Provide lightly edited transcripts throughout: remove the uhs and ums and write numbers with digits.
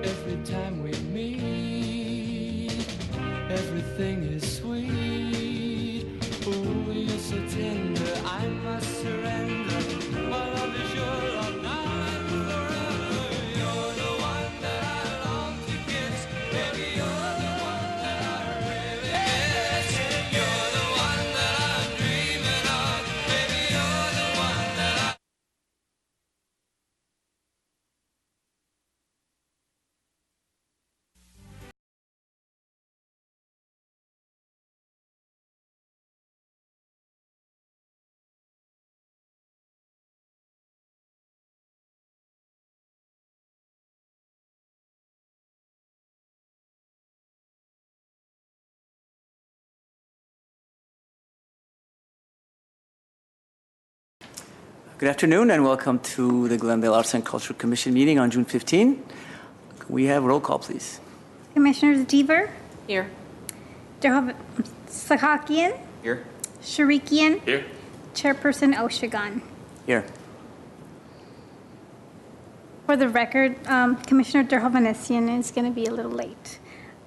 every time we meet. Everything is sweet. Oh, you're so tender, I must surrender. My love is your love now and forever. You're the one that I long to kiss. Baby, you're the one that I really miss. You're the one that I'm dreaming of. Baby, you're the one that I... Good afternoon and welcome to the Glendale Arts and Culture Commission meeting on June 15. We have roll call, please. Commissioners Deaver, Here. Sahakian, Here. Sharikian, Here. Chairperson Oshagan. Here. For the record, Commissioner Derhovanesian is going to be a little late.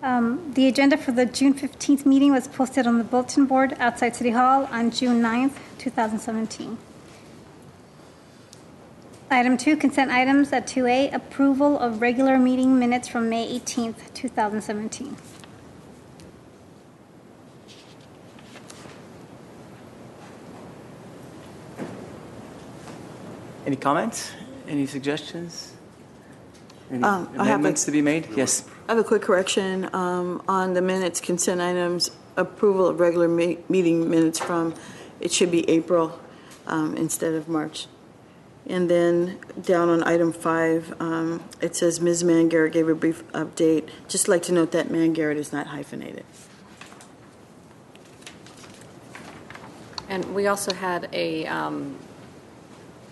The agenda for the June 15th meeting was posted on the bulletin board outside City Hall on June 9th, 2017. Item 2, consent items at 2A, approval of regular meeting minutes from May 18th, 2017. Any comments? Any suggestions? Any I have amendments to be made? Yes. I have a quick correction on the minutes, consent items, approval of regular meeting minutes from, it should be April instead of March. And then down on item 5, it says Ms. Mangarrett gave a brief update. Just like to note that Mangarrett is not hyphenated. And we also had a,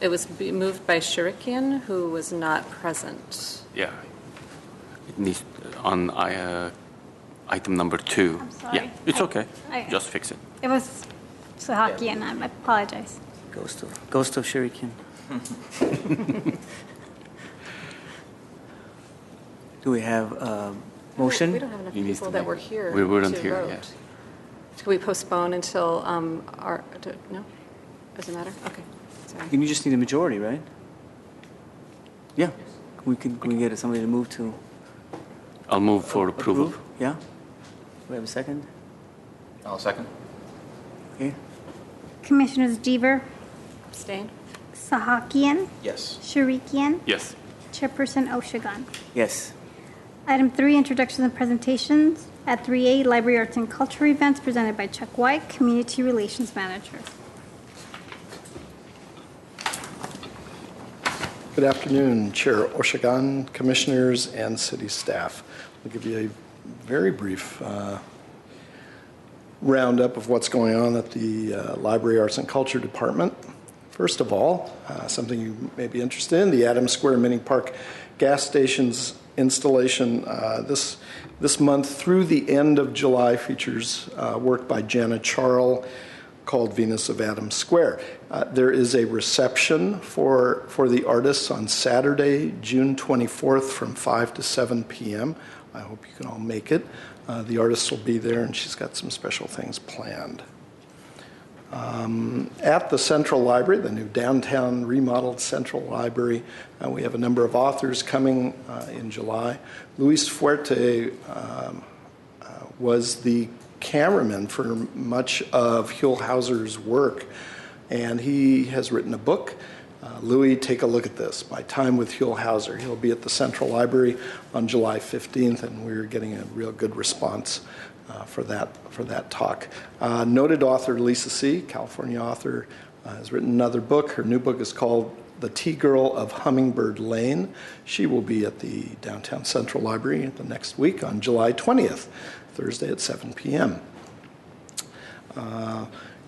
it was moved by Shurikian, who was not present. Yeah. It needs on item number 2. I'm sorry. Yeah, it's okay. Just fix it. It was Sahakian, I apologize. Ghost of Shuriken. Do we have a motion? We don't have enough He needs people to that make- were here. We weren't to here, vote. yeah. Can we postpone until no? Doesn't matter? Okay. Sorry. You just need a majority, right? Yeah. We can get somebody to move to I'll move for approval. approve. Yeah. Do we have a second? I'll second. Okay. Commissioners Deaver, Abstain? Sahakian, Yes. Sharikian, Yes. Chairperson Oshagan. Yes. Item 3, introductions and presentations. At 3A, Library Arts and Culture events presented by Chuck White, Community Relations Manager. Good afternoon, Chair Oshagan, Commissioners, and City staff. I'll give you a very brief roundup of what's going on at the Library Arts and Culture Department. First of all, something you may be interested in, the Adams Square Mini Park gas stations installation this month through the end of July features work by Jana Charles called Venus of Adams Square. There is a reception for the artists on Saturday, June 24th from 5 to 7 p.m. I hope you can all make it. The artist will be there, and she's got some special things planned. At the Central Library, the new downtown remodeled Central Library, we have a number of authors coming in July. Luis Fuerte was the cameraman for much of Huell Hauser's work, and he has written a book. Louis, take a look at this, My Time with Huell Hauser. He'll be at the Central Library on July 15th, and we're getting a real good response for that talk. Noted author Lisa C., California author, has written another book. Her new book is called The Tea Girl of Hummingbird Lane. She will be at the Downtown Central Library the next week on July 20th, Thursday at 7 p.m.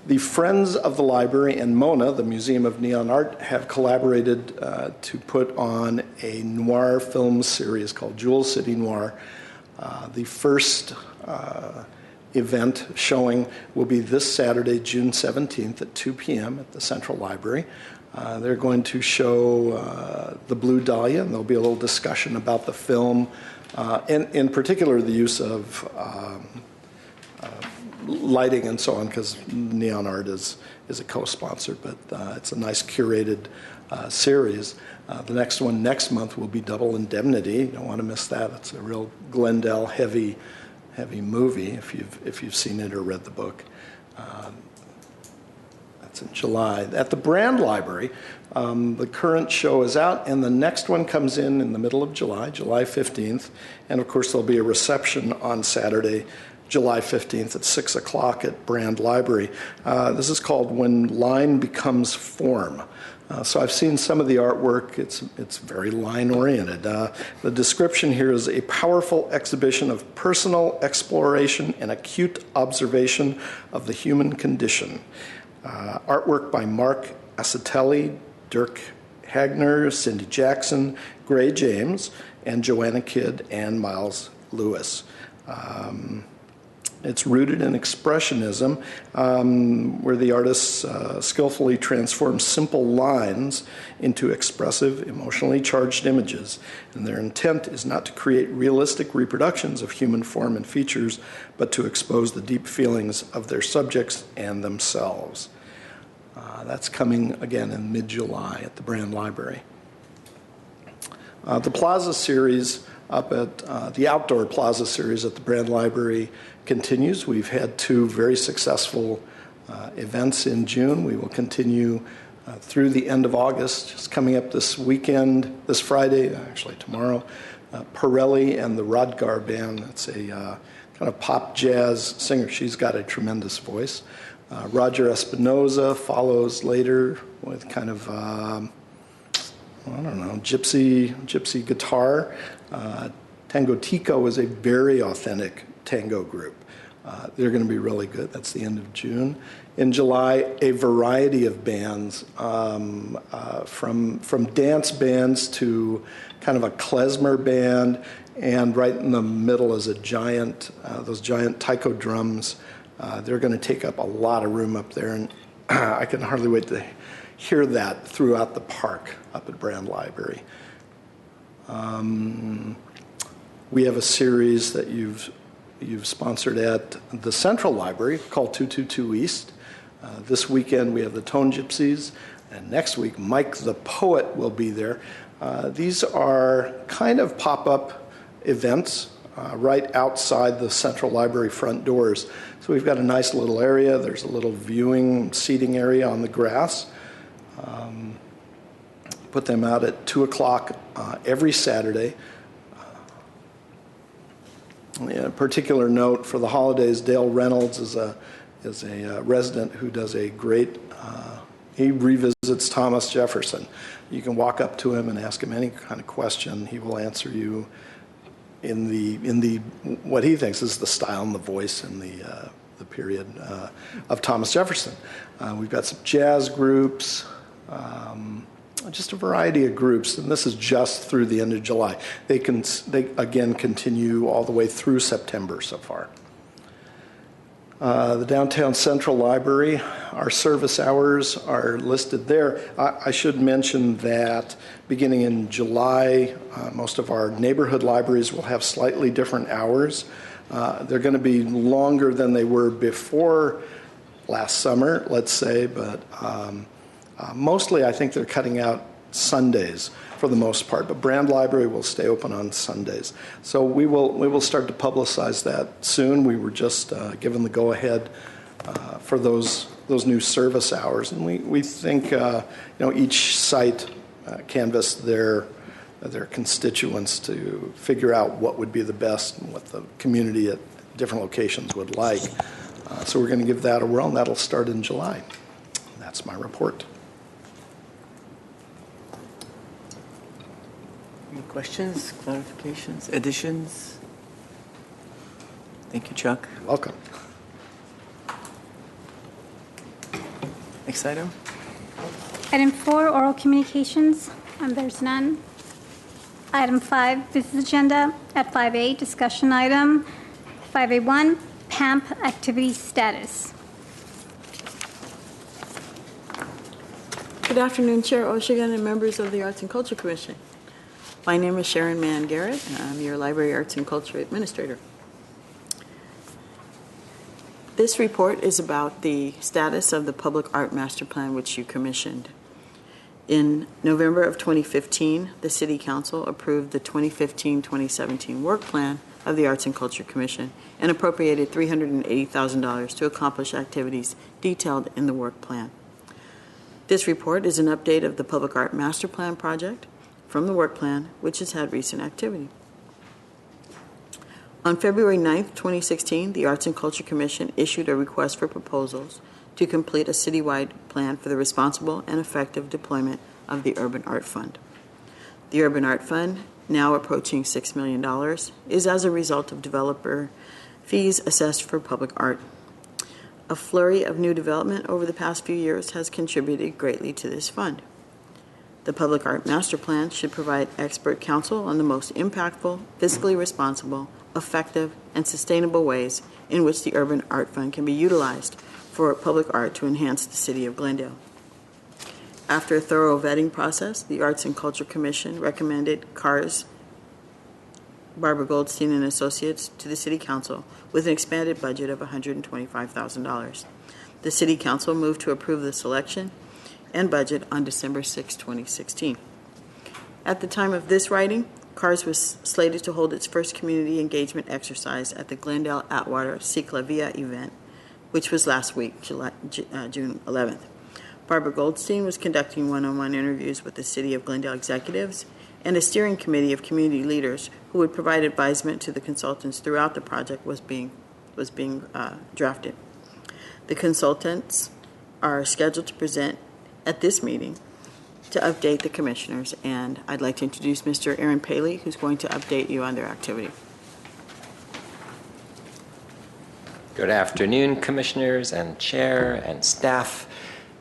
The Friends of the Library and MONA, the Museum of Neon Art, have collaborated to put on a noir film series called Jewel City Noir. The first event showing will be this Saturday, June 17th at 2 p.m. at the Central Library. They're going to show The Blue Dahlia, and there'll be a little discussion about the film, in particular the use of lighting and so on, because Neon Art is a co-sponsor, but it's a nice curated series. The next one next month will be Double Indemnity. You don't want to miss that. It's a real Glendale heavy movie if you've seen it or read the book. That's in July. At the Brand Library, the current show is out, and the next one comes in the middle of July, July 15th. And of course, there'll be a reception on Saturday, July 15th at 6 o'clock at Brand Library. This is called When Line Becomes Form. So I've seen some of the artwork. It's very line-oriented. The description here is a powerful exhibition of personal exploration and acute observation of the human condition. Artwork by Mark Acitelli, Dirk Hagner, Cindy Jackson, Gray James, and Joanna Kidd and Miles Lewis. It's rooted in expressionism, where the artists skillfully transform simple lines into expressive, emotionally charged images. And their intent is not to create realistic reproductions of human form and features, but to expose the deep feelings of their subjects and themselves. That's coming again in mid-July at the Brand Library. The Plaza series up at the Outdoor Plaza series at the Brand Library continues. We've had 2 very successful events in June. We will continue through the end of August. Just coming up this weekend, this Friday, actually tomorrow, Pirelli and the Rodgar Band. It's a kind of pop jazz singer. She's got a tremendous voice. Roger Espinoza follows later with kind of gypsy guitar. Tango Tico is a very authentic tango group. They're going to be really good. That's the end of June. In July, a variety of bands, from dance bands to kind of a klezmer band, and right in the middle is a giant, those giant taiko drums. They're going to take up a lot of room up there, and I can hardly wait to hear that throughout the park up at Brand Library. We have a series that you've sponsored at the Central Library called 222 East. This weekend we have the Tone Gypsies, and next week Mike the Poet will be there. These are kind of pop-up events right outside the Central Library front doors. So we've got a nice little area. There's a little seating area on the grass. Put them out at 2 o'clock every Saturday. A particular note for the holidays, Dale Reynolds is a resident who does a great, he revisits Thomas Jefferson. You can walk up to him and ask him any kind of question. He will answer you in the what he thinks is the style and the voice and the period of Thomas Jefferson. We've got some jazz groups, just a variety of groups, and this is just through the end of July. They again continue all the way through September so far. The Downtown Central Library, our service hours are listed there. I should mention that beginning in July, most of our neighborhood libraries will have slightly different hours. They're going to be longer than they were before last summer, let's say, but mostly I think they're cutting out Sundays for the most part, but Brand Library will stay open on Sundays. So we will start to publicize that soon. We were just given the go-ahead for those new service hours, and we think each site canvassed their constituents to figure out what would be the best and what the community at different locations would like. So we're going to give that a whirl, and that'll start in July. That's my report. Any questions, clarifications, additions? Thank you, Chuck. You're welcome. Next item. Item 4, oral communications, and there's none. Item 5, business agenda. At 5A, discussion item. 5A1, PAMP activity status. Good afternoon, Chair Oshigan and members of the Arts and Culture Commission. My name is Sharon Mann Garrett, and I'm your Library Arts and Culture Administrator. This report is about the status of the Public Art Master Plan, which you commissioned. In November of 2015, the City Council approved the 2015-2017 work plan of the Arts and Culture Commission and appropriated $380,000 to accomplish activities detailed in the work plan. This report is an update of the Public Art Master Plan project from the work plan, which has had recent activity. On February 9th, 2016, the Arts and Culture Commission issued a request for proposals to complete a citywide plan for the responsible and effective deployment of the Urban Art Fund. The Urban Art Fund, now approaching $6 million, is as a result of developer fees assessed for public art. A flurry of new development over the past few years has contributed greatly to this fund. The Public Art Master Plan should provide expert counsel on the most impactful, fiscally responsible, effective, and sustainable ways in which the Urban Art Fund can be utilized for public art to enhance the city of Glendale. After a thorough vetting process, the Arts and Culture Commission recommended CARS, Barbara Goldstein and Associates, to the City Council with an expanded budget of $125,000. The City Council moved to approve the selection and budget on December 6, 2016. At the time of this writing, CARS was slated to hold its first community engagement exercise at the Glendale Atwater Ciclavia event, which was last week, June 11th. Barbara Goldstein was conducting one-on-one interviews with the City of Glendale executives and a steering committee of community leaders who would provide advisement to the consultants throughout the project was being drafted. The consultants are scheduled to present at this meeting to update the commissioners, and I'd like to introduce Mr. Aaron Paley, who's going to update you on their activity. Good afternoon, commissioners and chair and staff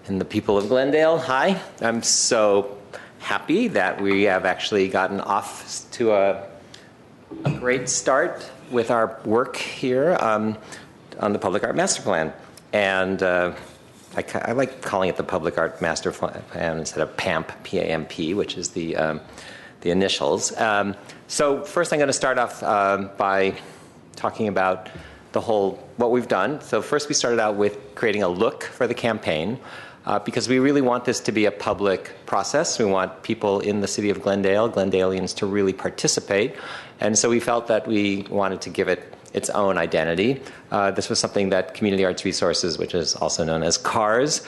and the people of Glendale. Hi, I'm so happy that we have actually gotten off to a great start with our work here on the Public Art Master Plan. And I like calling it the Public Art Master Plan instead of PAMP, P-A-M-P, which is the initials. So first I'm going to start off by talking about what we've done. So first we started out with creating a look for the campaign because we really want this to be a public process. We want people in the city of Glendale, Glendalians, to really participate. And so we felt that we wanted to give it its own identity. This was something that Community Arts Resources, which is also known as CARS,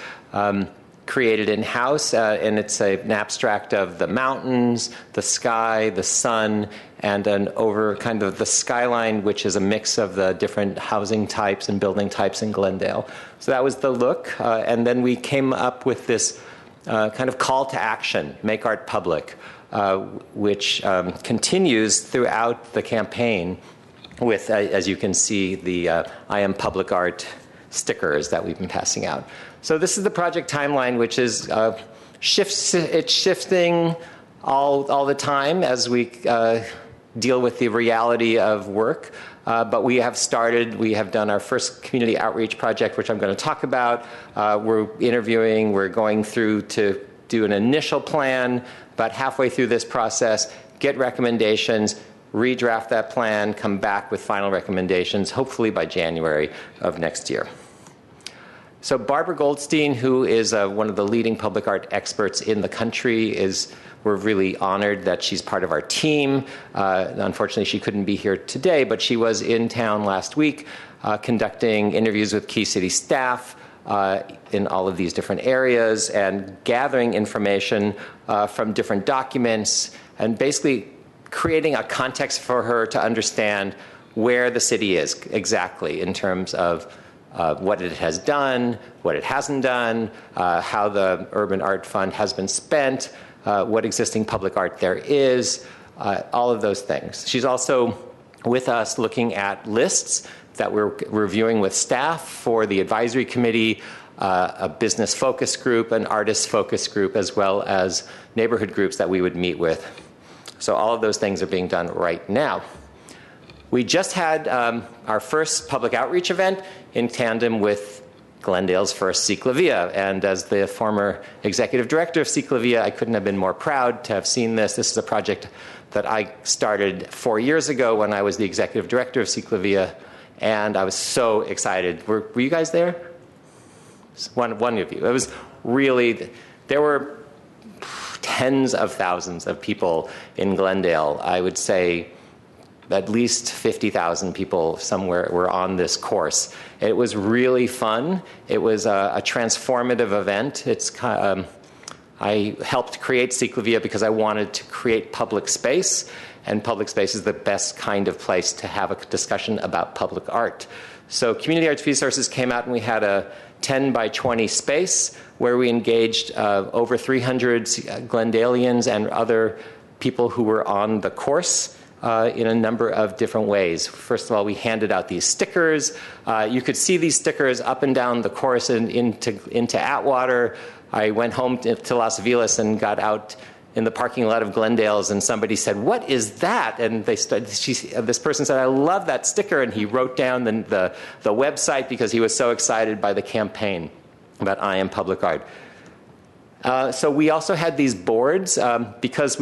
created in-house, and it's an abstract of the mountains, the sky, the sun, and an over kind of the skyline, which is a mix of the different housing types and building types in Glendale. So that was the look, and then we came up with this kind of call to action, make art public, which continues throughout the campaign with, as you can see, the I Am Public Art stickers that we've been passing out. So this is the project timeline, which is it's shifting all the time as we deal with the reality of work. But we have done our first community outreach project, which I'm going to talk about. We're interviewing, we're going through to do an initial plan, but halfway through this process, get recommendations, redraft that plan, come back with final recommendations, hopefully by January of next year. So Barbara Goldstein, who is one of the leading public art experts in the country, we're really honored that she's part of our team. Unfortunately, she couldn't be here today, but she was in town last week conducting interviews with key city staff in all of these different areas and gathering information from different documents and basically creating a context for her to understand where the city is exactly in terms of what it has done, what it hasn't done, how the Urban Art Fund has been spent, what existing public art there is, all of those things. She's also with us looking at lists that we're reviewing with staff for the advisory committee, a business focus group, an artist focus group, as well as neighborhood groups that we would meet with. So all of those things are being done right now. We just had our first public outreach event in tandem with Glendale's first Ciclavia. And as the former executive director of Ciclavia, I couldn't have been more proud to have seen this. This is a project that I started 4 years ago when I was the executive director of Ciclavia, and I was so excited. Were you guys there? One of you. It was really, there were tens of thousands of people in Glendale. I would say at least 50,000 people somewhere were on this course. It was really fun. It was a transformative event. I helped create Ciclavia because I wanted to create public space, and public space is the best kind of place to have a discussion about public art. So Community Arts Resources came out and we had a 10 by 20 space where we engaged over 300 Glendalians and other people who were on the course in a number of different ways. First of all, we handed out these stickers. You could see these stickers up and down the course and into Atwater. I went home to Las Vegas and got out in the parking lot of Glendale's, and somebody said, "What is that?" And this person said, "I love that sticker," and he wrote down the website because he was so excited by the campaign about I Am Public Art. So we also had these boards because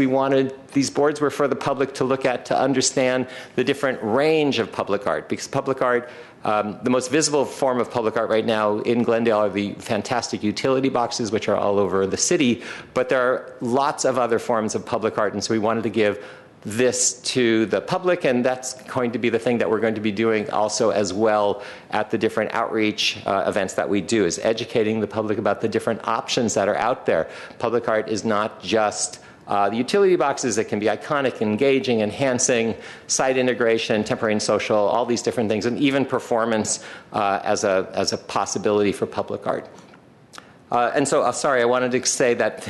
these boards were for the public to look at to understand the different range of public art. Because public art, the most visible form of public art right now in Glendale are the fantastic utility boxes, which are all over the city. But there are lots of other forms of public art, and so we wanted to give this to the public, and that's going to be the thing that we're going to be doing also as well at the different outreach events that we do, is educating the public about the different options that are out there. Public art is not just the utility boxes. It can be iconic, engaging, enhancing, site integration, temporary and social, all these different things, and even performance as a possibility for public art. And so, sorry, I wanted to say that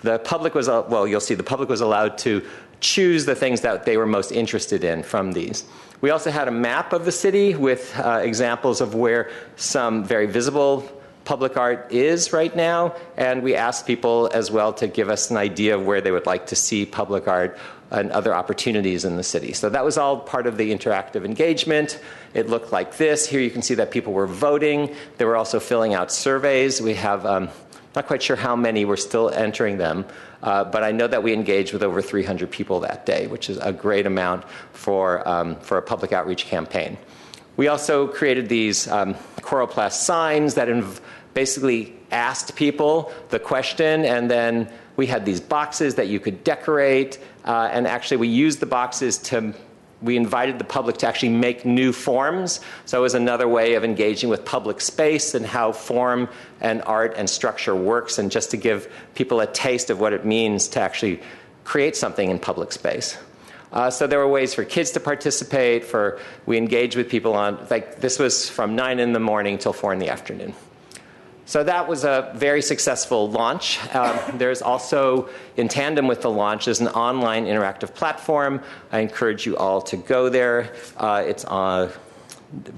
the public was, you'll see the public was allowed to choose the things that they were most interested in from these. We also had a map of the city with examples of where some very visible public art is right now, and we asked people as well to give us an idea of where they would like to see public art and other opportunities in the city. So that was all part of the interactive engagement. It looked like this. Here you can see that people were voting. They were also filling out surveys. We have, not quite sure how many, we're still entering them, but I know that we engaged with over 300 people that day, which is a great amount for a public outreach campaign. We also created these Coroplast signs that basically asked people the question, and then we had these boxes that you could decorate, and actually we used the boxes we invited the public to actually make new forms. So it was another way of engaging with public space and how form and art and structure works, and just to give people a taste of what it means to actually create something in public space. So there were ways for kids to participate. We engaged with people this was from 9 in the morning till 4 in the afternoon. So that was a very successful launch. There's also, in tandem with the launch, is an online interactive platform. I encourage you all to go there. It's on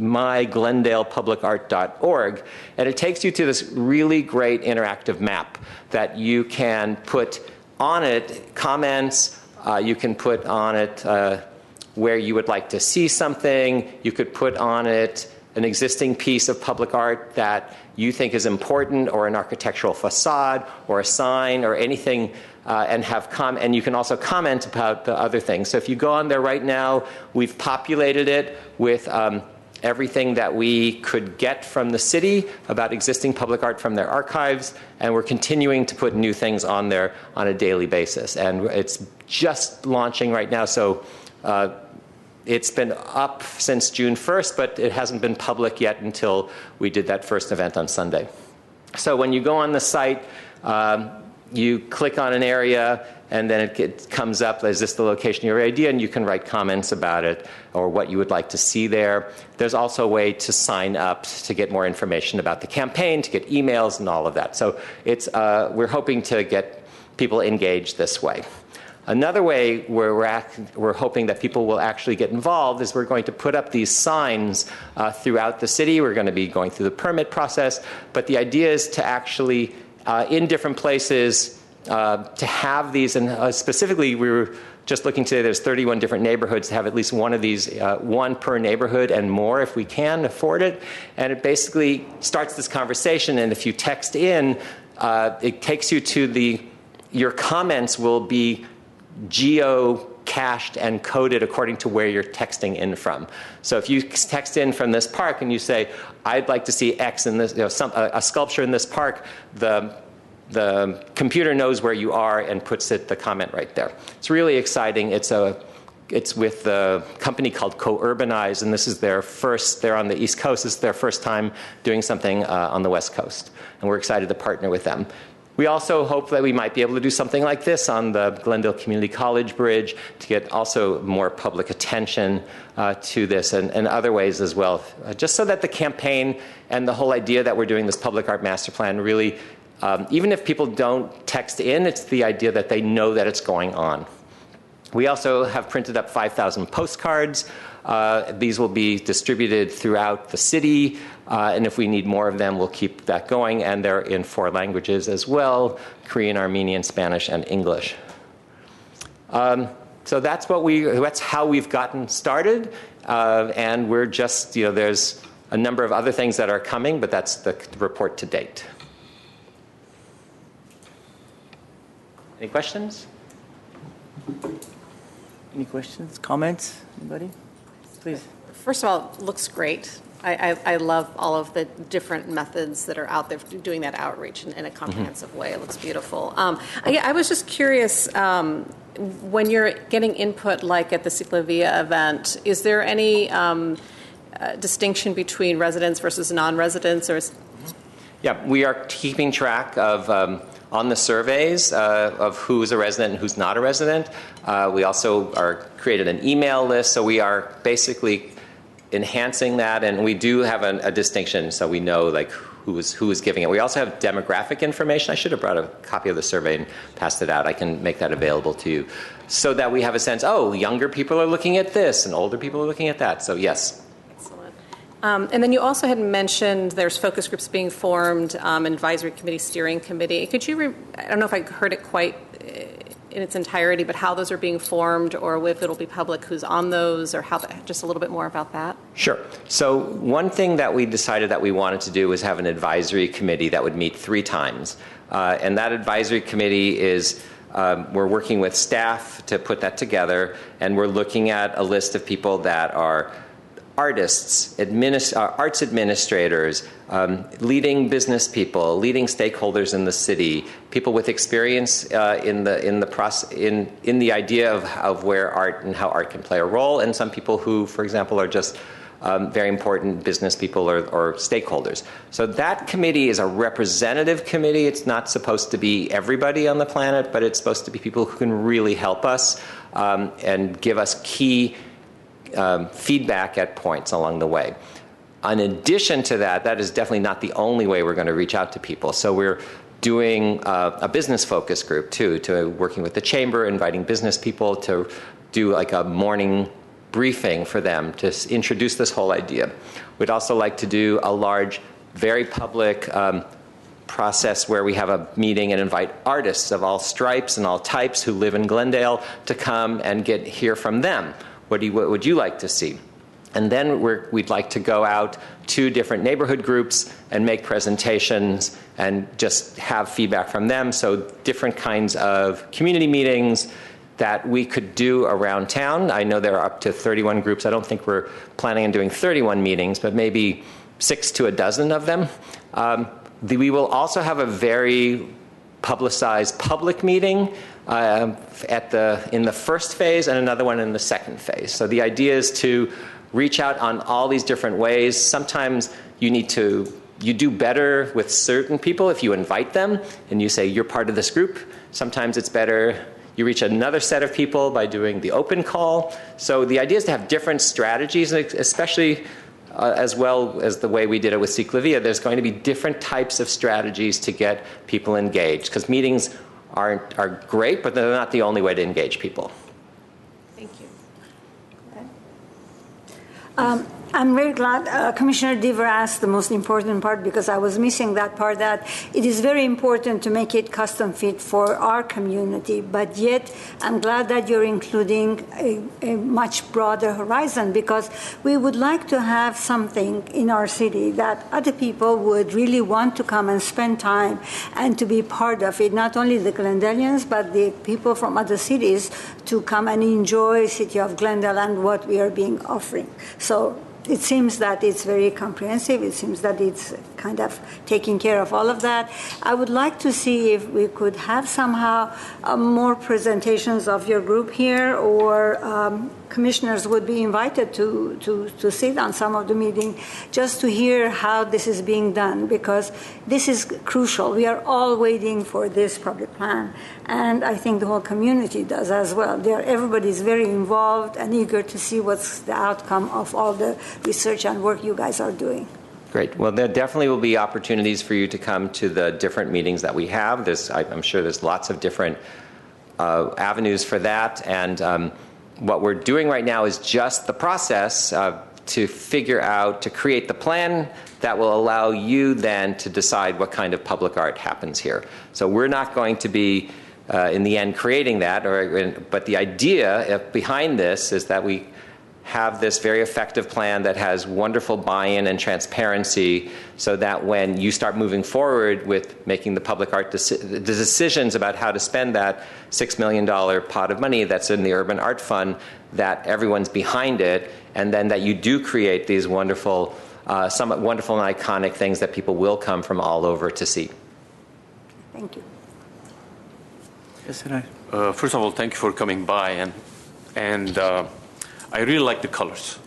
myglendalepublicart.org, and it takes you to this really great interactive map that you can put on it comments. You can put on it where you would like to see something. You could put on it an existing piece of public art that you think is important, or an architectural facade, or a sign, or anything, and you can also comment about the other things. So if you go on there right now, we've populated it with everything that we could get from the city about existing public art from their archives, and we're continuing to put new things on there on a daily basis. And it's just launching right now, so it's been up since June 1st, but it hasn't been public yet until we did that first event on Sunday. So when you go on the site, you click on an area, and then it comes up, is this the location of your idea? And you can write comments about it or what you would like to see there. There's also a way to sign up to get more information about the campaign, to get emails and all of that. So we're hoping to get people engaged this way. Another way where we're hoping that people will actually get involved is we're going to put up these signs throughout the city. We're going to be going through the permit process, but the idea is to actually, in different places, to have these, and specifically we were just looking today, there's 31 different neighborhoods to have at least one of these, one per neighborhood and more if we can afford it. And it basically starts this conversation, and if you text in, it takes you to your comments will be geo-cached and coded according to where you're texting in from. So if you text in from this park and you say, I'd like to see X in this, a sculpture in this park, the computer knows where you are and puts the comment right there. It's really exciting. It's with the company called Co-Urbanize, and this is they're on the East Coast. This is their first time doing something on the West Coast, and we're excited to partner with them. We also hope that we might be able to do something like this on the Glendale Community College Bridge to get also more public attention to this and other ways as well, just so that the campaign and the whole idea that we're doing this public art master plan really, even if people don't text in, it's the idea that they know that it's going on. We also have printed up 5,000 postcards. These will be distributed throughout the city, and if we need more of them, we'll keep that going. And they're in 4 languages as well: Korean, Armenian, Spanish, and English. So that's how we've gotten started, and we're just, there's a number of other things that are coming, but that's the report to date. Any questions? Any questions, comments? Anybody? Please. First of all, it looks great. I love all of the different methods that are out there doing that outreach in a comprehensive way. It looks beautiful. I was just curious, when you're getting input like at the Ciclavia event, is there any distinction between residents versus non-residents? Yeah, we are keeping track of on the surveys of who's a resident and who's not a resident. We also created an email list, so we are basically enhancing that, and we do have a distinction, so we know like who is giving it. We also have demographic information. I should have brought a copy of the survey and passed it out. I can make that available to you, so that we have a sense. Oh, younger people are looking at this, and older people are looking at that. So yes. And then you also had mentioned there's focus groups being formed, an advisory committee, steering committee. Could you, I don't know if I heard it quite in its entirety, but how those are being formed, or if it'll be public, who's on those, or just a little bit more about that? Sure. So one thing that we decided that we wanted to do was have an advisory committee that would meet 3 times. And that advisory committee is, we're working with staff to put that together, and we're looking at a list of people that are artists, arts administrators, leading business people, leading stakeholders in the city, people with experience in the idea of where art and how art can play a role, and some people who, for example, are just very important business people or stakeholders. So that committee is a representative committee. It's not supposed to be everybody on the planet, but it's supposed to be people who can really help us and give us key feedback at points along the way. In addition to that, that is definitely not the only way we're going to reach out to people. So we're doing a business focus group too, to working with the chamber, inviting business people to do like a morning briefing for them to introduce this whole idea. We'd also like to do a large, very public process where we have a meeting and invite artists of all stripes and all types who live in Glendale to come and hear from them. What would you like to see? And then we'd like to go out to different neighborhood groups and make presentations and just have feedback from them. So different kinds of community meetings that we could do around town. I know there are up to 31 groups. I don't think we're planning on doing 31 meetings, but maybe 6 to a dozen of them. We will also have a very publicized public meeting in the first phase and another one in the second phase. So the idea is to reach out on all these different ways. Sometimes you do better with certain people if you invite them and you say you're part of this group. Sometimes it's better you reach another set of people by doing the open call. So the idea is to have different strategies, especially as well as the way we did it with Ciclavia. There's going to be different types of strategies to get people engaged, because meetings are great, but they're not the only way to engage people. Thank you. I'm very glad Commissioner Deaver asked the most important part, because I was missing that part, that it is very important to make it custom fit for our community, but yet I'm glad that you're including a much broader horizon, because we would like to have something in our city that other people would really want to come and spend time and to be part of it, not only the Glendalians, but the people from other cities to come and enjoy City of Glendale and what we are being offering. So it seems that it's very comprehensive. It seems that it's kind of taking care of all of that. I would like to see if we could have somehow more presentations of your group here, or commissioners would be invited to sit on some of the meeting just to hear how this is being done, because this is crucial. We are all waiting for this public plan, and I think the whole community does as well. Everybody is very involved and eager to see what's the outcome of all the research and work you guys are doing. Great. Well, there definitely will be opportunities for you to come to the different meetings that we have. I'm sure there's lots of different avenues for that. And what we're doing right now is just the process to figure out, to create the plan that will allow you then to decide what kind of public art happens here. So we're not going to be, in the end, creating that. But the idea behind this is that we have this very effective plan that has wonderful buy-in and transparency, so that when you start moving forward with making the public art the decisions about how to spend that $6 million pot of money that's in the Urban Art Fund, that everyone's behind it, and then that you do create these wonderful, somewhat wonderful and iconic things that people will come from all over to see. Thank you. Yes, sir. First of all, thank you for coming by, and I really like the colors.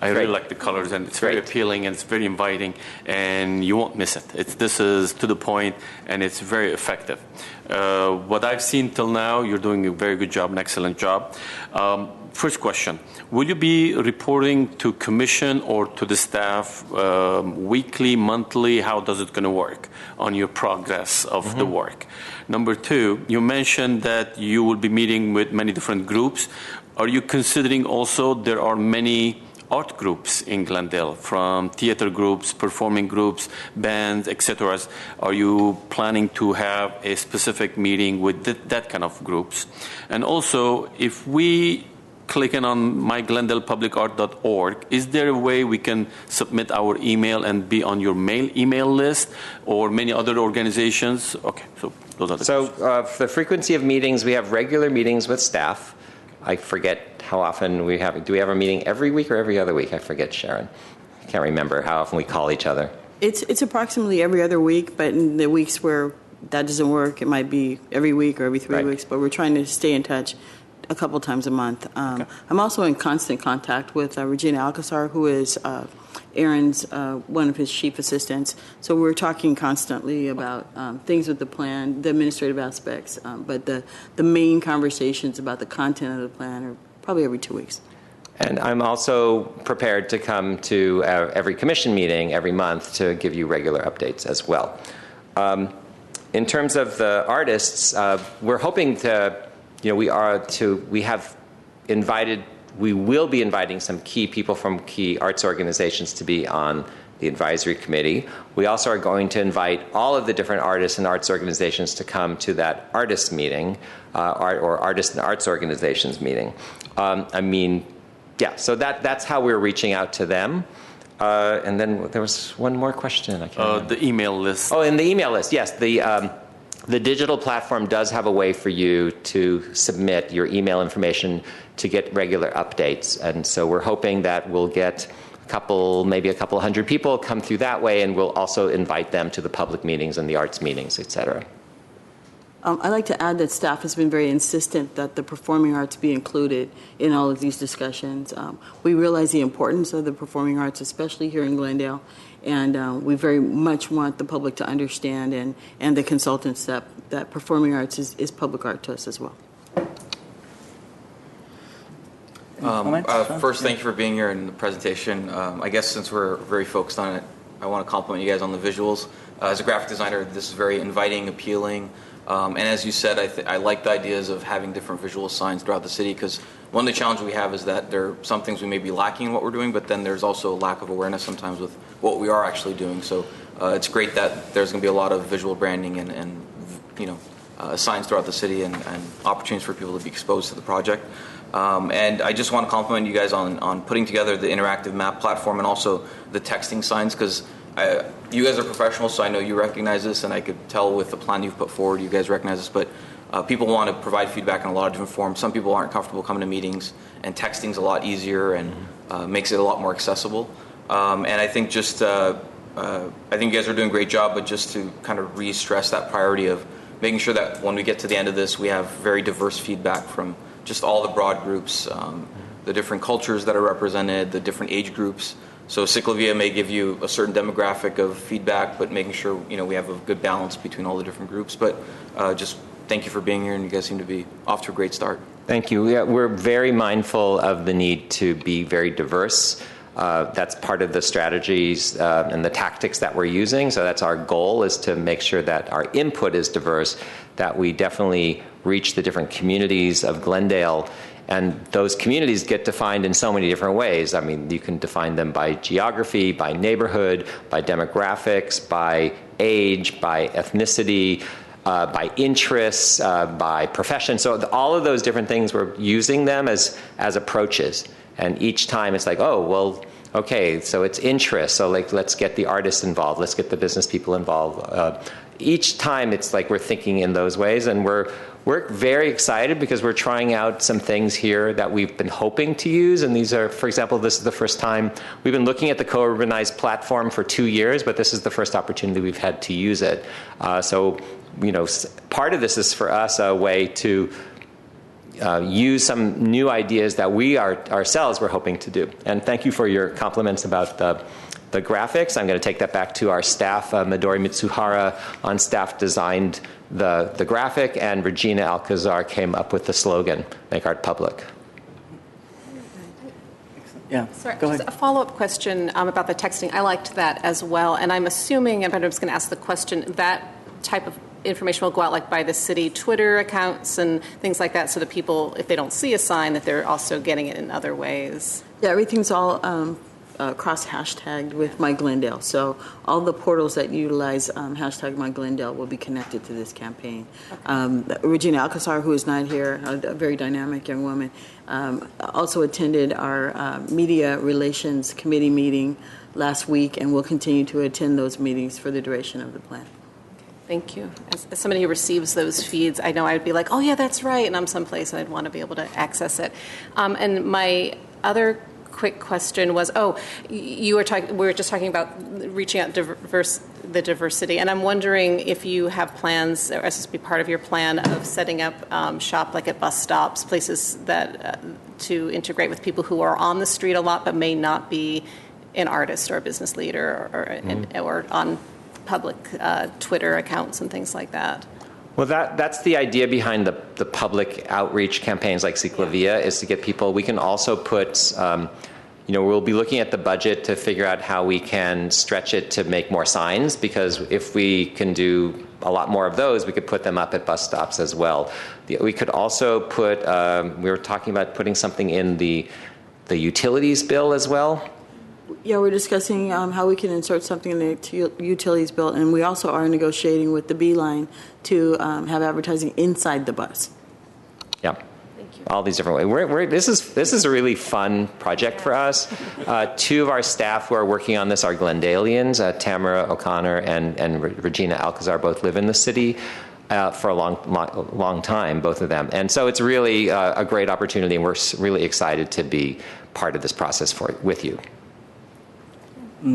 Really like the colors, and it's very appealing, and it's very inviting, and you won't miss it. This is to the point, and it's very effective. What I've seen till now, you're doing a very good job, an excellent job. First question, will you be reporting to commission or to the staff weekly, monthly? How does it going to work on your progress of the work? Number two, you mentioned that you will be meeting with many different groups. Are you considering also there are many art groups in Glendale, from theater groups, performing groups, bands, etc.? Are you planning to have a specific meeting with that kind of groups? And also, if we click in on myglendalepublicart.org, is there a way we can submit our email and be on your email list, or many other organizations? Okay, so those are the questions. For the frequency of meetings, we have regular meetings with staff. I forget how often we have. Do we have a meeting every week or every other week? I forget, Sharon. I can't remember how often we call each other. It's approximately every other week, but in the weeks where that doesn't work, it might be every week or every 3 weeks. But we're trying to stay in touch a couple times a month. Okay. I'm also in constant contact with Regina Alcazar, who is Aaron's one of his chief assistants. So we're talking constantly about things with the plan, the administrative aspects, but the main conversations about the content of the plan are probably every 2 weeks. And I'm also prepared to come to every commission meeting every month to give you regular updates as well. In terms of the artists, we're hoping to, we will be inviting some key people from key arts organizations to be on the advisory committee. We also are going to invite all of the different artists and arts organizations to come to that artist meeting, or artist and arts organizations meeting. So that's how we're reaching out to them. And then there was one more question. I can't remember. The email list. Oh, and the email list, yes. The digital platform does have a way for you to submit your email information to get regular updates. And so we're hoping that we'll get maybe a couple hundred people come through that way, and we'll also invite them to the public meetings and the arts meetings, et cetera. I'd like to add that staff has been very insistent that the performing arts be included in all of these discussions. We realize the importance of the performing arts, especially here in Glendale, and we very much want the public to understand, and the consultants, that performing arts is public art to us as well. First, thank you for being here in the presentation. I guess since we're very focused on it, I want to compliment you guys on the visuals. As a graphic designer, this is very inviting, appealing. And as you said, I like the ideas of having different visual signs throughout the city, because one of the challenges we have is that there are some things we may be lacking in what we're doing, but then there's also a lack of awareness sometimes with what we are actually doing. So it's great that there's going to be a lot of visual branding and signs throughout the city and opportunities for people to be exposed to the project. And I just want to compliment you guys on putting together the interactive map platform and also the texting signs, because you guys are professionals, so I know you recognize this, and I could tell with the plan you've put forward, you guys recognize this, but people want to provide feedback in a lot of different forms. Some people aren't comfortable coming to meetings, and texting's a lot easier and makes it a lot more accessible. And I think I think you guys are doing a great job, but just to kind of re-stress that priority of making sure that when we get to the end of this, we have very diverse feedback from just all the broad groups, the different cultures that are represented, the different age groups. So Ciclavia may give you a certain demographic of feedback, but making sure we have a good balance between all the different groups. But just thank you for being here, and you guys seem to be off to a great start. Thank you. We're very mindful of the need to be very diverse. That's part of the strategies and the tactics that we're using. So that's our goal, is to make sure that our input is diverse, that we definitely reach the different communities of Glendale. And those communities get defined in so many different ways. I mean, you can define them by geography, by neighborhood, by demographics, by age, by ethnicity, by interests, by profession. So all of those different things, we're using them as approaches. And each time it's like, oh, well, okay, so it's interest. So like, let's get the artists involved. Let's get the business people involved. Each time it's like we're thinking in those ways, and we're very excited because we're trying out some things here that we've been hoping to use. And these are, for example, this is the first time we've been looking at the co-urbanized platform for 2 years, but this is the first opportunity we've had to use it. So, part of this is for us a way to use some new ideas that we ourselves were hoping to do. And thank you for your compliments about the graphics. I'm going to take that back to our staff. Midori Mitsuhara on staff designed the graphic, and Regina Alcazar came up with the slogan, Make Art Public. Yeah, Sorry, go just ahead. a follow-up question about the texting. I liked that as well, and I'm assuming, but I'm just going to ask the question, that type of information will go out like by the city Twitter accounts and things like that, so that people, if they don't see a sign, that they're also getting it in other ways. Yeah, everything's all cross-hashtagged with My Glendale. So all the portals that utilize hashtag My Glendale will be connected to this campaign. Okay. Regina Alcazar, who is not here, a very dynamic young woman, also attended our media relations committee meeting last week, and will continue to attend those meetings for the duration of the plan. Thank you. As somebody who receives those feeds, I know I'd be like, oh, yeah, that's right, and I'm someplace, and I'd want to be able to access it. And my other quick question was, we were just talking about reaching out the diversity, and I'm wondering if you have plans, or as this be part of your plan, of setting up shop like at bus stops, places that to integrate with people who are on the street a lot but may not be an artist or a business leader or on public Twitter accounts and things like that. Well, that's the idea behind the public outreach campaigns like Ciclavia, is to get people. We can also put, we'll be looking at the budget to figure out how we can stretch it to make more signs, because if we can do a lot more of those, we could put them up at bus stops as well. We could also put, we were talking about putting something in the utilities bill as well. Yeah, we're discussing how we can insert something in the utilities bill, and we also are negotiating with the Beeline to have advertising inside the bus. Yeah, thank you. All these different ways. This is a really fun project for us. Two of our staff who are working on this are Glendalians, Tamara O'Connor and Regina Alcazar. Both live in the city for a long time, both of them, and so it's really a great opportunity, and we're really excited to be part of this process with you.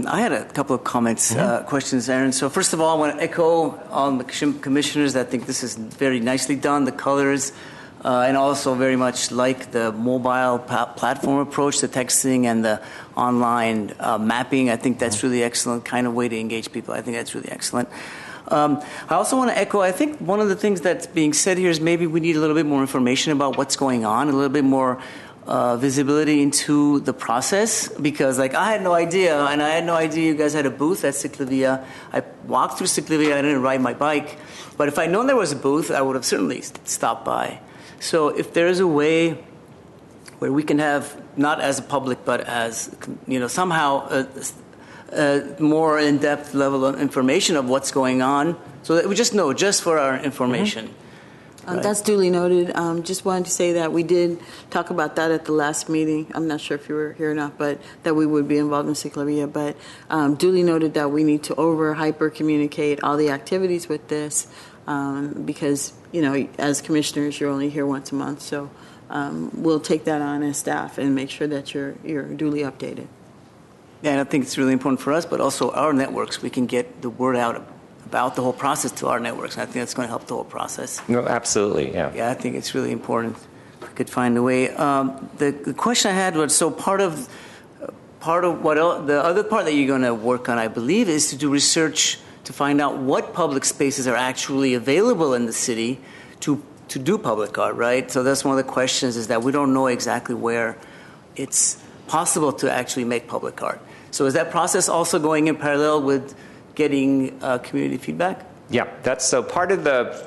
I had a couple of comments, questions, Aaron. So first of all, I want to echo on the commissioners. I think this is very nicely done, the colors, and also very much like the mobile platform approach, the texting and the online mapping. I think that's really excellent kind of way to engage people. I think that's really excellent. I also want to echo, I think one of the things that's being said here is maybe we need a little bit more information about what's going on, a little bit more visibility into the process, because I had no idea, and I had no idea you guys had a booth at Ciclavia. I walked through Ciclavia, I didn't ride my bike, but if I'd known there was a booth, I would have certainly stopped by. So if there's a way where we can have, not as a public, but as, somehow more in-depth level of information of what's going on, so that we just know, just for our information. Right. That's duly noted. Just wanted to say that we did talk about that at the last meeting. I'm not sure if you were here or not, but that we would be involved in Ciclavia. But duly noted that we need to hyper communicate all the activities with this, because as commissioners, you're only here once a month. So we'll take that on as staff and make sure that you're duly updated. Yeah, and I think it's really important for us, but also our networks. We can get the word out about the whole process to our networks. And I think that's going to help the whole process. No, absolutely, yeah. Yeah, I think it's really important. If we could find a way. The question I had was, so part of what the other part that you're going to work on, I believe, is to do research to find out what public spaces are actually available in the city to do public art, right? So that's one of the questions, is that we don't know exactly where it's possible to actually make public art. So is that process also going in parallel with getting community feedback? Yeah, that's part of the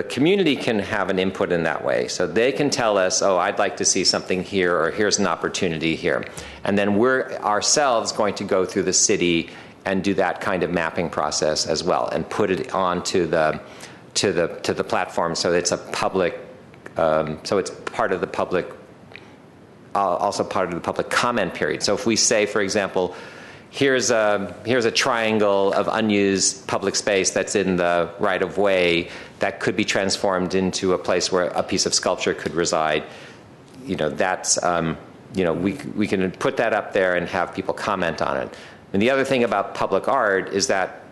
community can have an input in that way. So they can tell us, oh, I'd like to see something here, or here's an opportunity here. And then we're ourselves going to go through the city and do that kind of mapping process as well, and put it onto the platform, so it's a public, so it's part of the public, also part of the public comment period. So if we say, for example, here's a triangle of unused public space that's in the right-of-way that could be transformed into a place where a piece of sculpture could reside, that's, we can put that up there and have people comment on it. And the other thing about public art is that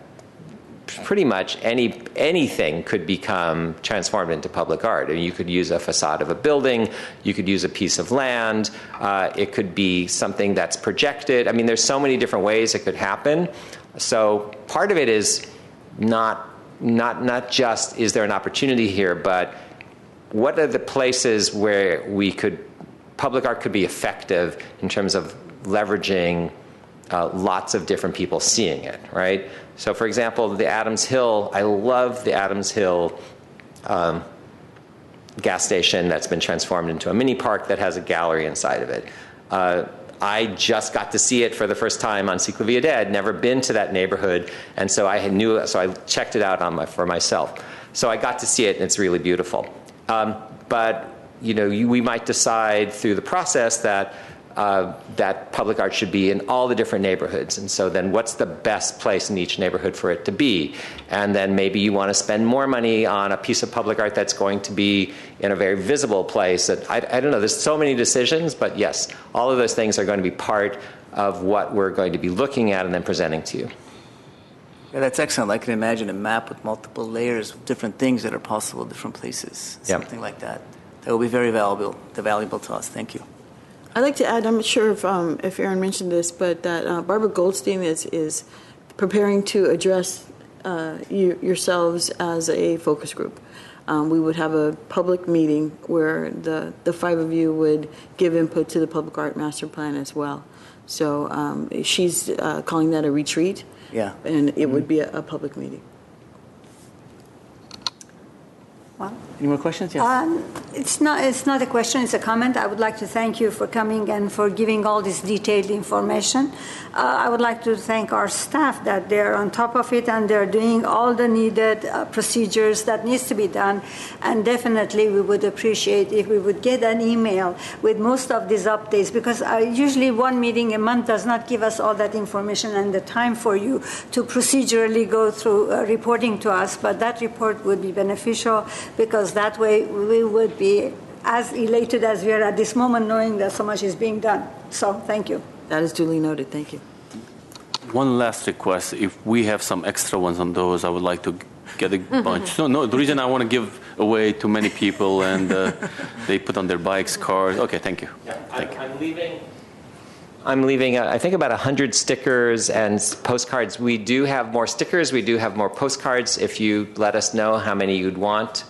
pretty much anything could become transformed into public art. And you could use a facade of a building, you could use a piece of land, it could be something that's projected. I mean, there's so many different ways it could happen. So part of it is not just, is there an opportunity here, but what are the places where public art could be effective in terms of leveraging lots of different people seeing it, right? So, for example, the Adams Hill, I love the Adams Hill gas station that's been transformed into a mini park that has a gallery inside of it. I just got to see it for the first time on Ciclavia Day. I'd never been to that neighborhood, and so I checked it out for myself. So I got to see it, and it's really beautiful. But we might decide through the process that public art should be in all the different neighborhoods. And so then what's the best place in each neighborhood for it to be? And then maybe you want to spend more money on a piece of public art that's going to be in a very visible place. That I don't know, there's so many decisions, but yes, all of those things are going to be part of what we're going to be looking at and then presenting to you. Yeah, that's excellent. I can imagine a map with multiple layers of different things that are possible in different places. Something like that. That will be very valuable to us. Thank you. I'd like to add, I'm not sure if Aaron mentioned this, but that Barbara Goldstein is preparing to address yourselves as a focus group. We would have a public meeting where the five of you would give input to the public art master plan as well. So she's calling that a retreat. Yeah. And it would be a public meeting. Wow. Any more questions? Yes. It's not a question, it's a comment. I would like to thank you for coming and for giving all this detailed information. I would like to thank our staff that they're on top of it and they're doing all the needed procedures that needs to be done. And definitely we would appreciate if we would get an email with most of these updates, because usually one meeting a month does not give us all that information and the time for you to procedurally go through reporting to us. But that report would be beneficial, because that way we would be as elated as we are at this moment, knowing that so much is being done. So thank you. That is duly noted. Thank you. One last request. If we have some extra ones on those, I would like to get a bunch. No, the reason I want to give away to many people and they put on their bikes, cars. Okay, thank you. Yeah, I'm leaving, I think, about 100 stickers and postcards. We do have more stickers. We do have more postcards. If you let us know how many you'd want,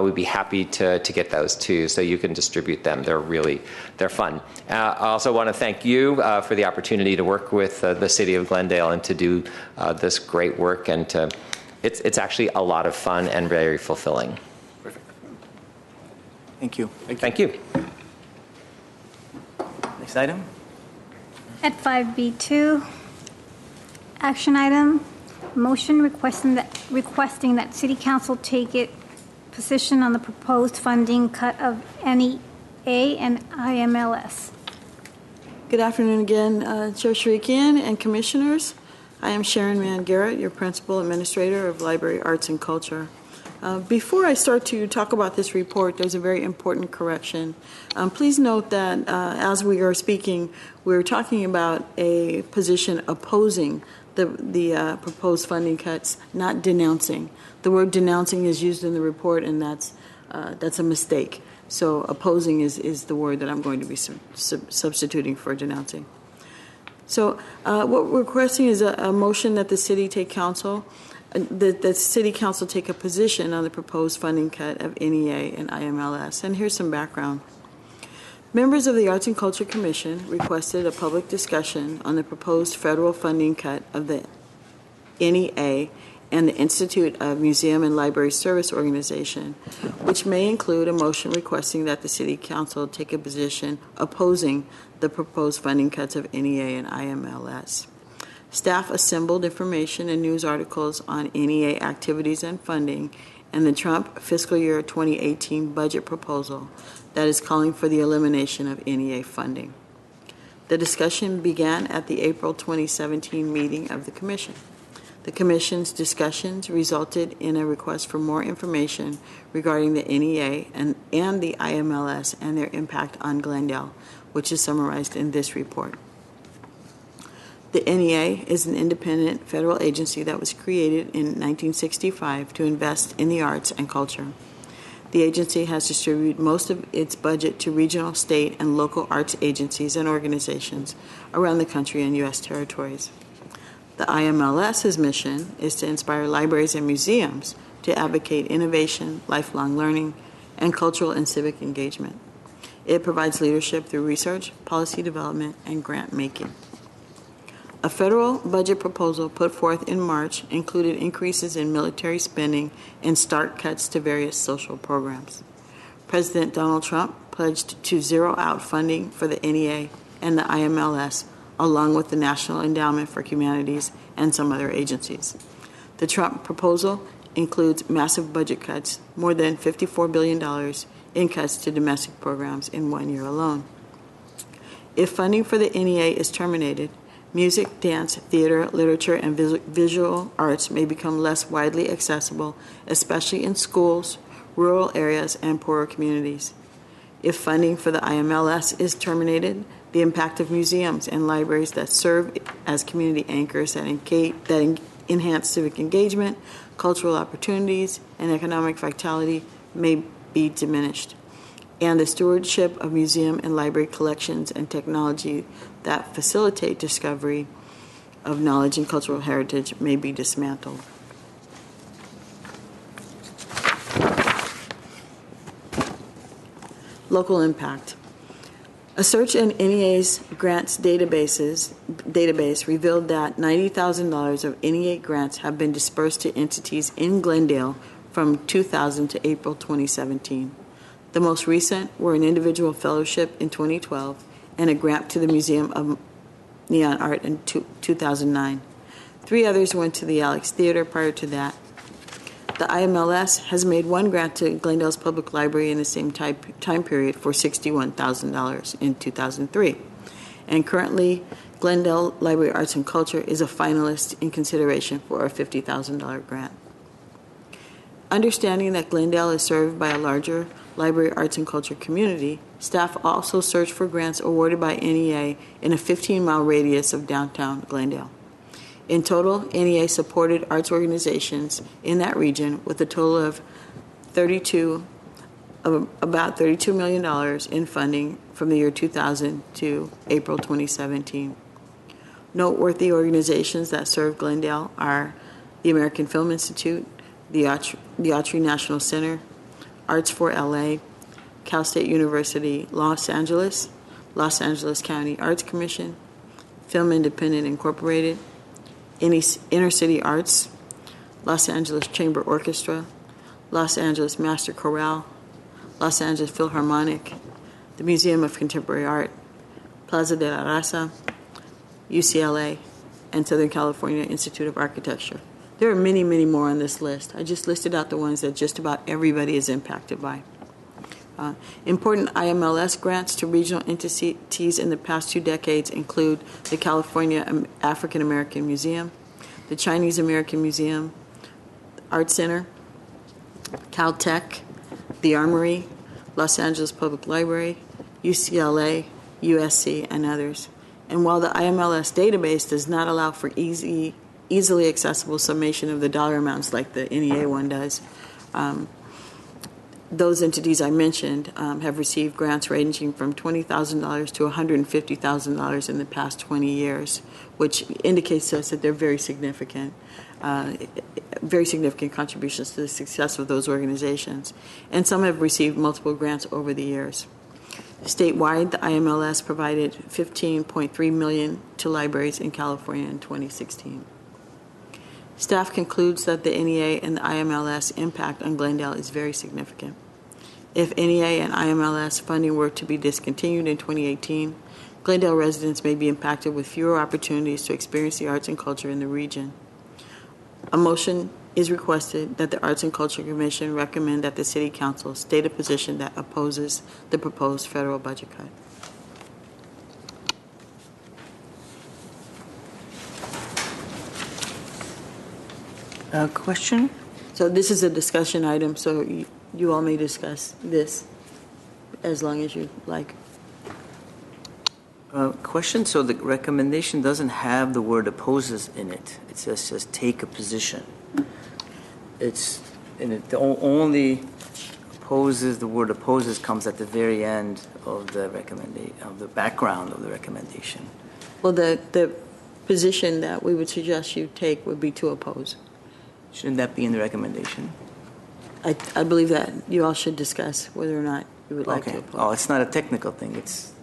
we'd be happy to get those too, so you can distribute them. They're fun. I also want to thank you for the opportunity to work with the city of Glendale and to do this great work. And it's actually a lot of fun and very fulfilling. Perfect. Thank you. Thank you. Next item. At 5B2, action item, motion requesting that City Council take it position on the proposed funding cut of NEA and IMLS. Good afternoon again, Chair Sharikian and Commissioners. I am Sharon Mann Garrett, your Principal Administrator of Library Arts and Culture. Before I start to talk about this report, there's a very important correction. Please note that as we are speaking, we're talking about a position opposing the proposed funding cuts, not denouncing. The word denouncing is used in the report, and that's a mistake. So opposing is the word that I'm going to be substituting for denouncing. So what we're requesting is a motion that the City take council. The City Council take a position on the proposed funding cut of NEA and IMLS. And here's some background. Members of the Arts and Culture Commission requested a public discussion on the proposed federal funding cut of the NEA and the Institute of Museum and Library Service Organization, which may include a motion requesting that the City Council take a position opposing the proposed funding cuts of NEA and IMLS. Staff assembled information and news articles on NEA activities and funding and the Trump fiscal year 2018 budget proposal that is calling for the elimination of NEA funding. The discussion began at the April 2017 meeting of the Commission. The Commission's discussions resulted in a request for more information regarding the NEA and the IMLS and their impact on Glendale, which is summarized in this report. The NEA is an independent federal agency that was created in 1965 to invest in the arts and culture. The agency has distributed most of its budget to regional, state, and local arts agencies and organizations around the country and U.S. territories. The IMLS's mission is to inspire libraries and museums to advocate innovation, lifelong learning, and cultural and civic engagement. It provides leadership through research, policy development, and grant making. A federal budget proposal put forth in March included increases in military spending and stark cuts to various social programs. President Donald Trump pledged to zero out funding for the NEA and the IMLS, along with the National Endowment for Humanities and some other agencies. The Trump proposal includes massive budget cuts, more than $54 billion in cuts to domestic programs in 1 year alone. If funding for the NEA is terminated, music, dance, theater, literature, and visual arts may become less widely accessible, especially in schools, rural areas, and poorer communities. If funding for the IMLS is terminated, the impact of museums and libraries that serve as community anchors that enhance civic engagement, cultural opportunities, and economic vitality may be diminished. And the stewardship of museum and library collections and technology that facilitate discovery of knowledge and cultural heritage may be dismantled. Local impact. A search in NEA's grants database revealed that $90,000 of NEA grants have been dispersed to entities in Glendale from 2000 to April 2017. The most recent were an individual fellowship in 2012 and a grant to the Museum of Neon Art in 2009. 3 others went to the Alex Theater prior to that. The IMLS has made one grant to Glendale's Public Library in the same time period for $61,000 in 2003. And currently, Glendale Library Arts and Culture is a finalist in consideration for a $50,000 grant. Understanding that Glendale is served by a larger library arts and culture community, staff also searched for grants awarded by NEA in a 15-mile radius of downtown Glendale. In total, NEA supported arts organizations in that region with a total of about $32 million in funding from the year 2000 to April 2017. Noteworthy organizations that serve Glendale are the American Film Institute, the Autry National Center, Arts for LA, Cal State University, Los Angeles County Arts Commission, Film Independent Incorporated, Inner City Arts, Los Angeles Chamber Orchestra, Los Angeles Master Chorale, Los Angeles Philharmonic, the Museum of Contemporary Art, Plaza de la Raza, UCLA, and Southern California Institute of Architecture. There are many, many more on this list. I just listed out the ones that just about everybody is impacted by. Important IMLS grants to regional entities in the past 2 decades include the California African American Museum, the Chinese American Museum, Art Center, Caltech, the Armory, Los Angeles Public Library, UCLA, USC, and others. And while the IMLS database does not allow for easily accessible summation of the dollar amounts like the NEA one does, those entities I mentioned have received grants ranging from $20,000 to $150,000 in the past 20 years, which indicates to us that they're very significant contributions to the success of those organizations. And some have received multiple grants over the years. Statewide, the IMLS provided $15.3 million to libraries in California in 2016. Staff concludes that the NEA and the IMLS impact on Glendale is very significant. If NEA and IMLS funding were to be discontinued in 2018, Glendale residents may be impacted with fewer opportunities to experience the arts and culture in the region. A motion is requested that the Arts and Culture Commission recommend that the City Council state a position that opposes the proposed federal budget cut. Question? So this is a discussion item, so you all may discuss this as long as you like. Question, so the recommendation doesn't have the word opposes in it. It says just take a position. Only opposes, the word opposes comes at the very end of the of the background of the recommendation. Well, the position that we would suggest you take would be to oppose. Shouldn't that be in the recommendation? I believe that you all should discuss whether or not you would like to oppose. Oh, it's not a technical thing. It's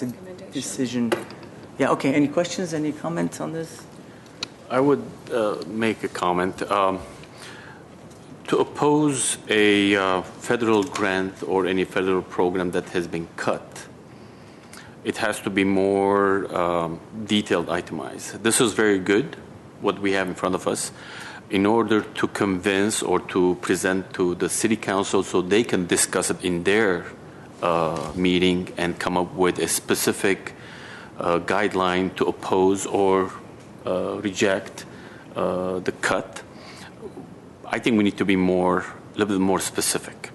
a decision. Yeah, okay. Any questions, any comments on this? I would make a comment. To oppose a federal grant or any federal program that has been cut, it has to be more detailed, itemized. This is very good, what we have in front of us, in order to convince or to present to the City Council so they can discuss it in their meeting and come up with a specific guideline to oppose or reject the cut. I think we need to be a little bit more specific.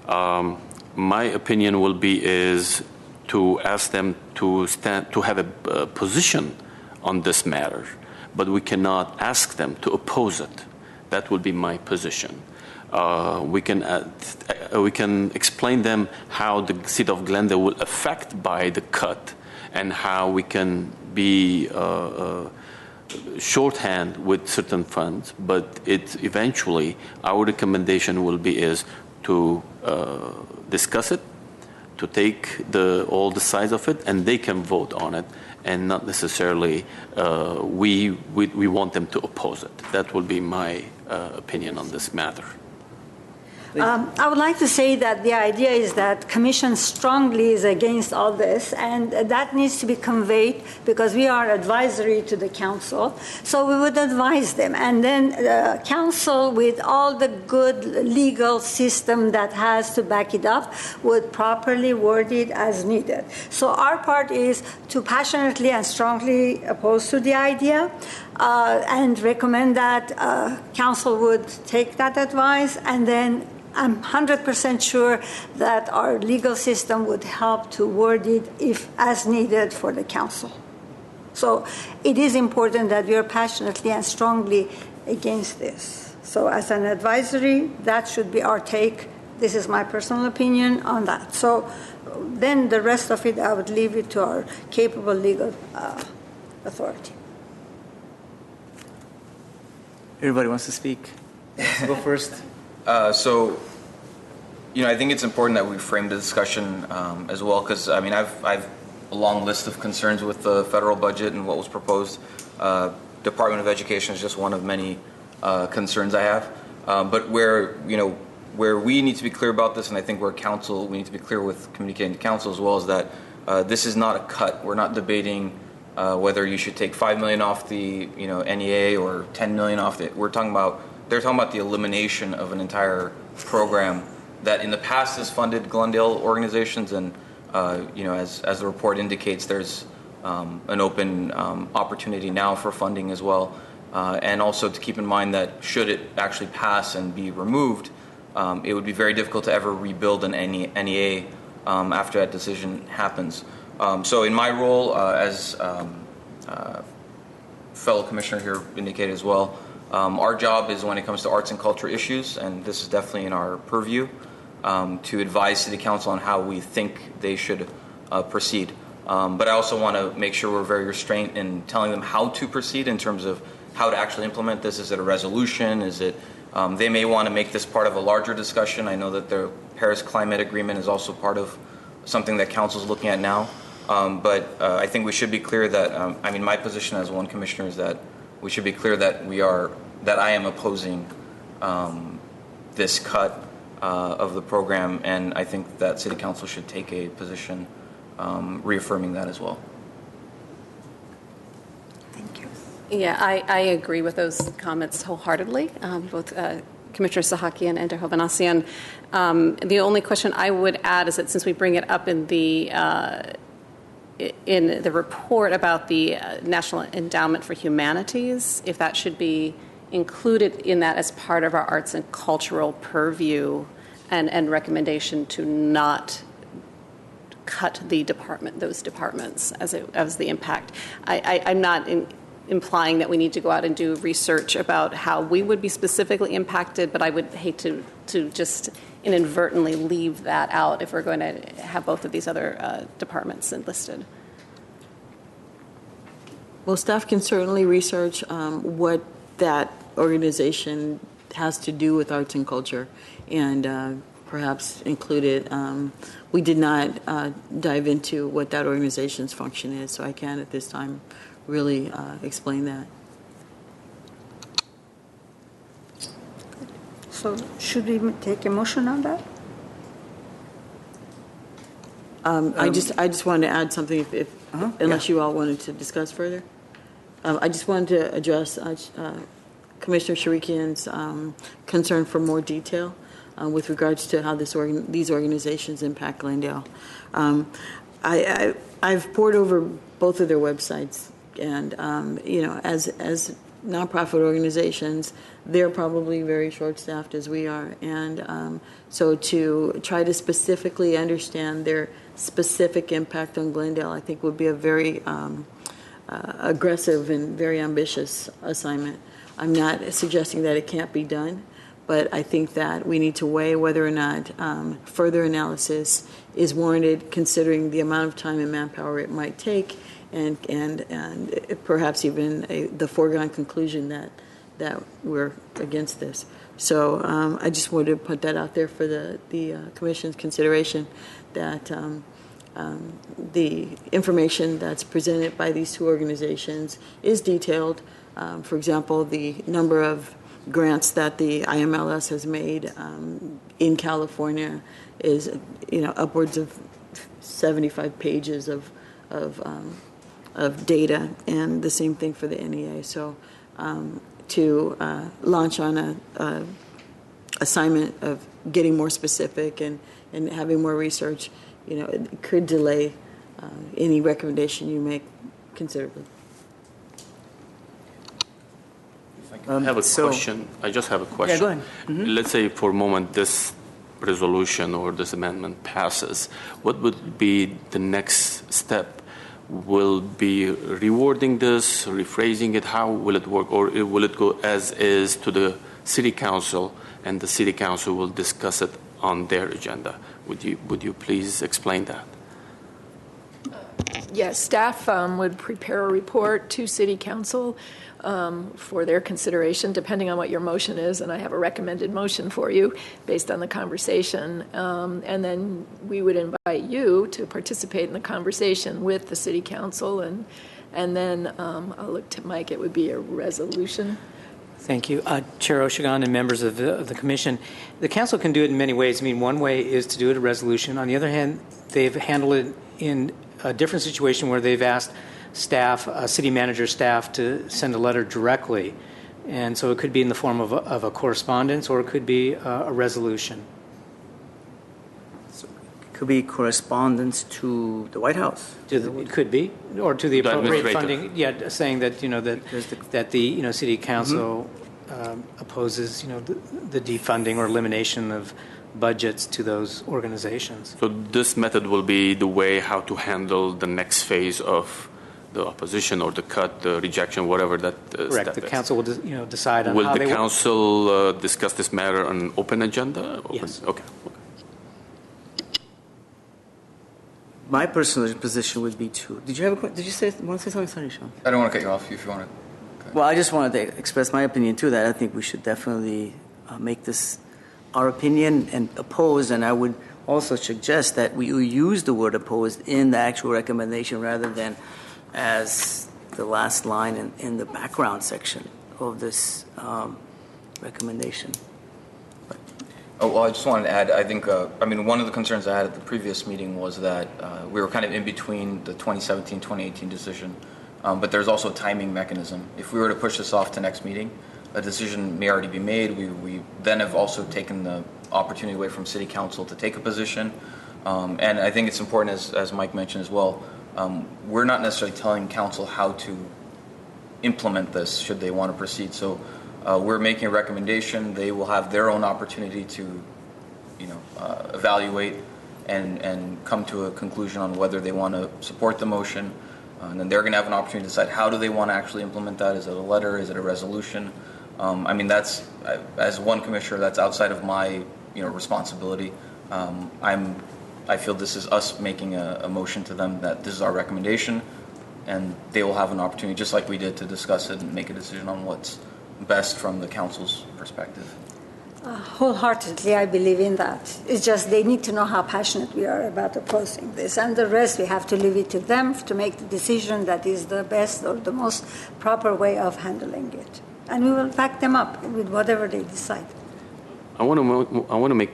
My opinion is to ask them to have a position on this matter, but we cannot ask them to oppose it. That would be my position. We can explain them how the city of Glendale will affect by the cut and how we can be shorthand with certain funds, but eventually our recommendation is to discuss it, to take all the sides of it, and they can vote on it, and not necessarily we want them to oppose it. That will be my opinion on this matter. I would like to say that the idea is that Commission strongly is against all this, and that needs to be conveyed because we are advisory to the Council. So we would advise them, and then the Council, with all the good legal system that has to back it up, would properly word it as needed. So our part is to passionately and strongly oppose to the idea and recommend that Council would take that advice, and then I'm 100% sure that our legal system would help to word it if as needed for the Council. So it is important that we are passionately and strongly against this. So as an advisory, that should be our take. This is my personal opinion on that. So then the rest of it, I would leave it to our capable legal authority. Everybody wants to speak. Go first. So, I think it's important that we frame the discussion as well, because I've a long list of concerns with the federal budget and what was proposed. Department of Education is just one of many concerns I have. But where where we need to be clear about this, and I think where council, we need to be clear with communicating to council as well, is that this is not a cut. We're not debating whether you should take $5 million off the NEA or $10 million off it. They're talking about the elimination of an entire program that in the past has funded Glendale organizations, and as the report indicates, there's an open opportunity now for funding as well, and also to keep in mind that should it actually pass and be removed, it would be very difficult to ever rebuild an NEA after that decision happens. So in my role as fellow commissioner here indicated as well, our job is when it comes to arts and culture issues, and this is definitely in our purview, to advise City Council on how we think they should proceed. But I also want to make sure we're very restrained in telling them how to proceed in terms of how to actually implement this. Is it a resolution? Is it they may want to make this part of a larger discussion. I know that the Paris Climate Agreement is also part of something that Council is looking at now. But I think we should be clear that, my position as one commissioner is that we should be clear that I am opposing this cut of the program, and I think that City Council should take a position reaffirming that as well. Thank you. Yeah, I agree with those comments wholeheartly, both Commissioner Sahakian and Hovhannissian. The only question I would add is that since we bring it up in the report about the National Endowment for Humanities, if that should be included in that as part of our arts and cultural purview and recommendation to not cut those departments as the impact. I'm not implying that we need to go out and do research about how we would be specifically impacted, but I would hate to just inadvertently leave that out if we're going to have both of these other departments enlisted. Well, staff can certainly research what that organization has to do with arts and culture, and perhaps include it. We did not dive into what that organization's function is, so I can't at this time really explain that. So should we take a motion on that? I just wanted to add something, unless you all wanted to discuss further. I just wanted to address Commissioner Sharikian's concern for more detail with regards to how these organizations impact Glendale. I've poured over both of their websites, and as nonprofit organizations, they're probably very short-staffed as we are, and so to try to specifically understand their specific impact on Glendale, I think would be a very aggressive and very ambitious assignment. I'm not suggesting that it can't be done, but I think that we need to weigh whether or not further analysis is warranted, considering the amount of time and manpower it might take, and perhaps even the foregone conclusion that we're against this. So I just wanted to put that out there for the Commission's consideration, that the information that's presented by these two organizations is detailed. For example, the number of grants that the IMLS has made in California is, upwards of 75 pages of data, and the same thing for the NEA. So to launch on a assignment of getting more specific and having more research, it could delay any recommendation you make considerably. I have a question. I just have a question. Yeah, go ahead. Mm-hmm. Let's say for a moment this resolution or this amendment passes. What would be the next step? Will be rewording this, rephrasing it? How will it work? Or will it go as is to the City Council, and the City Council will discuss it on their agenda? Would you please explain that? Yes, staff would prepare a report to City Council for their consideration, depending on what your motion is, and I have a recommended motion for you based on the conversation. And then we would invite you to participate in the conversation with the City Council, and then I'll look to Mike. It would be a resolution. Thank you. Chair Oshigan and members of the Commission, the Council can do it in many ways. I mean, one way is to do it a resolution. On the other hand, they've handled it in a different situation where they've asked staff, city manager staff, to send a letter directly. And so it could be in the form of a correspondence, or it could be a resolution. Could be correspondence to the White House. It could be, or to the appropriate funding. Yeah, saying that that the city council opposes the defunding or elimination of budgets to those organizations. So this method will be the way how to handle the next phase of the opposition or the cut, the rejection, whatever that. Correct. The council will decide on will how the council discuss this matter on an open agenda? Yes. Okay. My personal position would be to. Did you want to say something? Sorry, Sean. I don't want to cut you off if you want to. Okay. Well, I just wanted to express my opinion too. That I think we should definitely make this our opinion and oppose. And I would also suggest that we use the word opposed in the actual recommendation rather than as the last line in the background section of this recommendation. Oh, well, I just wanted to add, I think, one of the concerns I had at the previous meeting was that we were kind of in between the 2017-2018 decision, but there's also a timing mechanism. If we were to push this off to next meeting, a decision may already be made. We then have also taken the opportunity away from City Council to take a position. And I think it's important, as Mike mentioned as well, we're not necessarily telling Council how to implement this should they want to proceed. So we're making a recommendation. They will have their own opportunity to, evaluate and come to a conclusion on whether they want to support the motion. And then they're going to have an opportunity to decide how do they want to actually implement that. Is it a letter? Is it a resolution? That's as one commissioner, that's outside of my responsibility. I feel this is us making a motion to them that this is our recommendation, and they will have an opportunity, just like we did, to discuss it and make a decision on what's best from the council's perspective. Wholeheartedly, I believe in that. It's just they need to know how passionate we are about opposing this, and the rest we have to leave it to them to make the decision that is the best or the most proper way of handling it. And we will back them up with whatever they decide. I want to make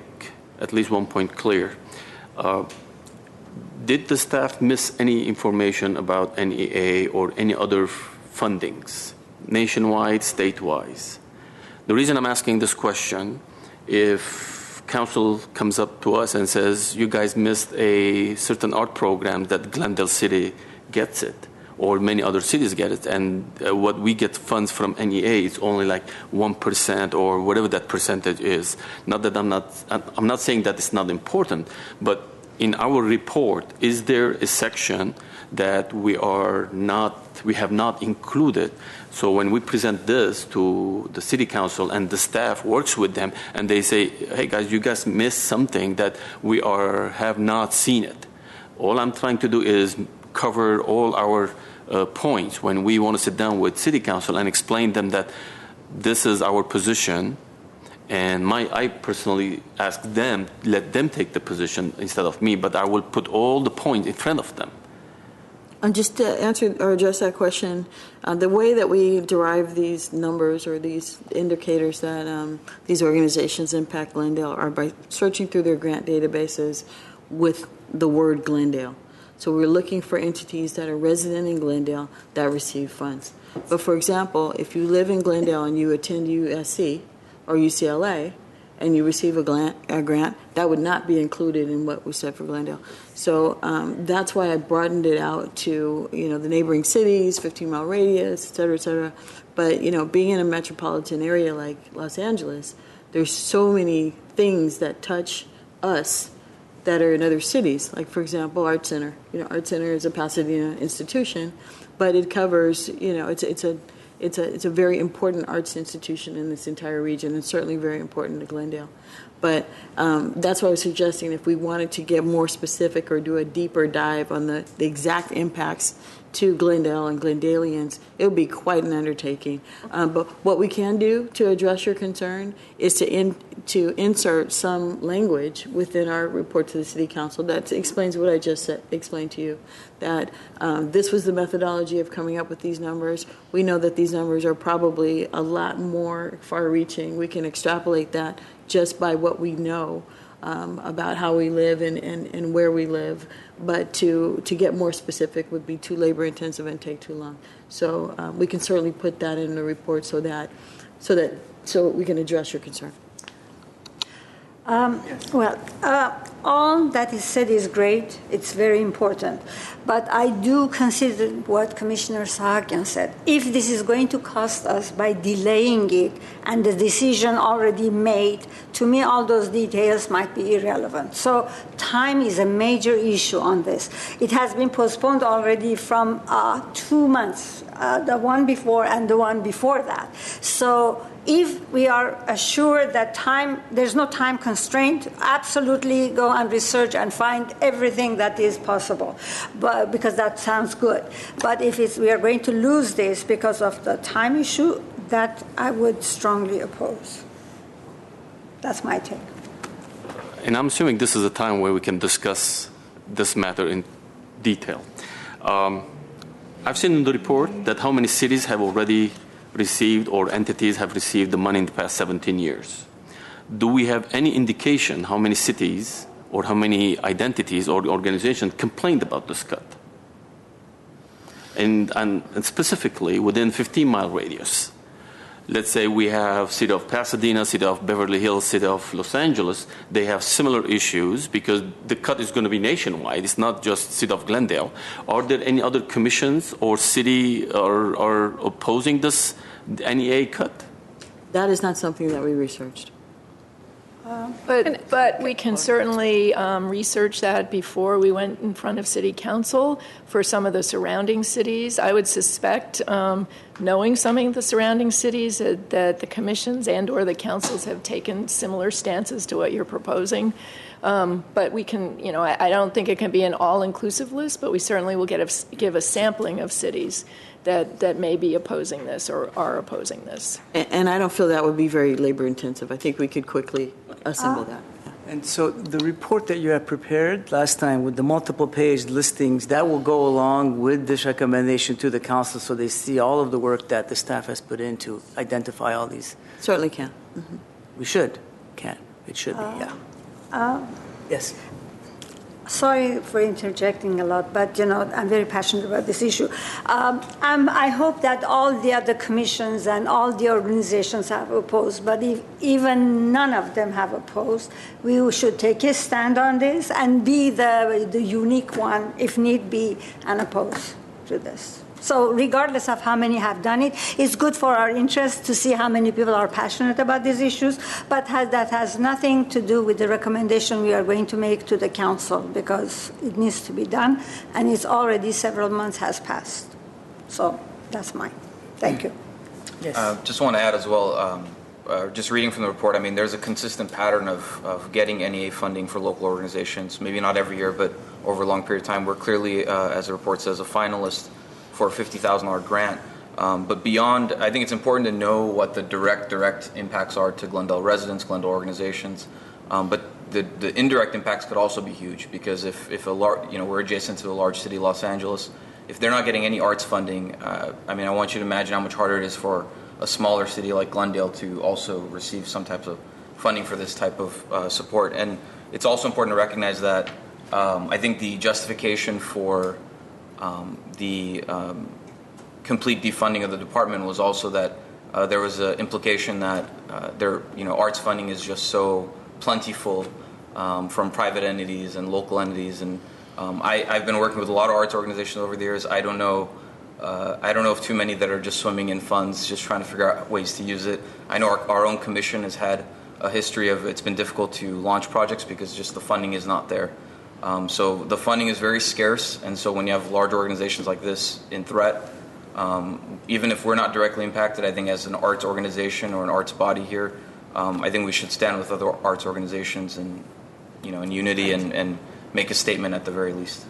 at least one point clear. Did the staff miss any information about NEA or any other fundings, nationwide, statewide? The reason I'm asking this question, if council comes up to us and says, you guys missed a certain art program that Glendale City gets it, or many other cities get it, and what we get funds from NEA is only like 1% or whatever that percentage is. Not that I'm not saying that it's not important, but in our report, is there a section that we have not included? So when we present this to the city council and the staff works with them and they say, hey guys, you guys missed something that we have not seen it. All I'm trying to do is cover all our points when we want to sit down with city council and explain them that this is our position. And I personally ask them, let them take the position instead of me, but I will put all the points in front of them. And just to answer or address that question, the way that we derive these numbers or these indicators that these organizations impact Glendale are by searching through their grant databases with the word Glendale. So we're looking for entities that are resident in Glendale that receive funds. But for example, if you live in Glendale and you attend USC or UCLA and you receive a grant, that would not be included in what we said for Glendale. So that's why I broadened it out to, the neighboring cities, 15-mile radius, et cetera, et cetera. But, being in a metropolitan area like Los Angeles, there's so many things that touch us that are in other cities. Like, for example, Art Center. Art Center is a Pasadena institution, but it covers, it's a very important arts institution in this entire region, and certainly very important to Glendale. But that's why I was suggesting if we wanted to get more specific or do a deeper dive on the exact impacts to Glendale and Glendalians, it would be quite an undertaking. But what we can do to address your concern is to insert some language within our report to the City Council that explains what I just explained to you, that this was the methodology of coming up with these numbers. We know that these numbers are probably a lot more far-reaching. We can extrapolate that just by what we know about how we live and where we live. But to get more specific would be too labor-intensive and take too long. So we can certainly put that in the report so we can address your concern. All that is said is great. It's very important. But I do consider what Commissioner Sahakian said. If this is going to cost us by delaying it and the decision already made, to me, all those details might be irrelevant. So time is a major issue on this. It has been postponed already from 2 months, the one before and the one before that. So if we are assured that there's no time constraint, absolutely go and research and find everything that is possible, but because that sounds good. But if we are going to lose this because of the time issue, that I would strongly oppose. That's my take. And I'm assuming this is a time where we can discuss this matter in detail. I've seen in the report that how many cities have already received or entities have received the money in the past 17 years. Do we have any indication how many cities or how many identities or organizations complained about this cut? And specifically within 15-mile radius. Let's say we have City of Pasadena, City of Beverly Hills, City of Los Angeles. They have similar issues because the cut is going to be nationwide. It's not just City of Glendale. Are there any other commissions or city are opposing this NEA cut? That is not something that we researched. But we can certainly research that before we went in front of City Council for some of the surrounding cities. I would suspect, knowing some of the surrounding cities, that the commissions and or the councils have taken similar stances to what you're proposing. But we can, I don't think it can be an all-inclusive list, but we certainly will give a sampling of cities that may be opposing this or are opposing this. And I don't feel that would be very labor-intensive. I think we could quickly assemble that. And so the report that you have prepared last time with the multiple page listings, that will go along with this recommendation to the council so they see all of the work that the staff has put in to identify all these. Certainly can. Mm-hmm. We should. Can. It should be, yeah. Yes. Sorry for interjecting a lot, but I'm very passionate about this issue. I hope that all the other commissions and all the organizations have opposed, but if even none of them have opposed, we should take a stand on this and be the unique one, if need be, and oppose to this. So regardless of how many have done it, it's good for our interest to see how many people are passionate about these issues, but that has nothing to do with the recommendation we are going to make to the council because it needs to be done, and it's already several months has passed. So that's mine. Thank you. Yes. Just want to add as well, just reading from the report, there's a consistent pattern of getting NEA funding for local organizations, maybe not every year, but over a long period of time. We're clearly, as the report says, a finalist for a $50,000 grant. But beyond, I think it's important to know what the direct impacts are to Glendale residents, Glendale organizations. But the indirect impacts could also be huge because if we're adjacent to a large city, Los Angeles, if they're not getting any arts funding, I want you to imagine how much harder it is for a smaller city like Glendale to also receive some types of funding for this type of support. And it's also important to recognize that I think the justification for the complete defunding of the department was also that there was an implication that arts funding is just so plentiful from private entities and local entities, and I've been working with a lot of arts organizations over the years. I don't know of too many that are just swimming in funds, just trying to figure out ways to use it. I know our own commission has had a history of it's been difficult to launch projects because just the funding is not there. So the funding is very scarce, and so when you have large organizations like this in threat, even if we're not directly impacted, I think as an arts organization or an arts body here, I think we should stand with other arts organizations and, in unity and make a statement at the very least.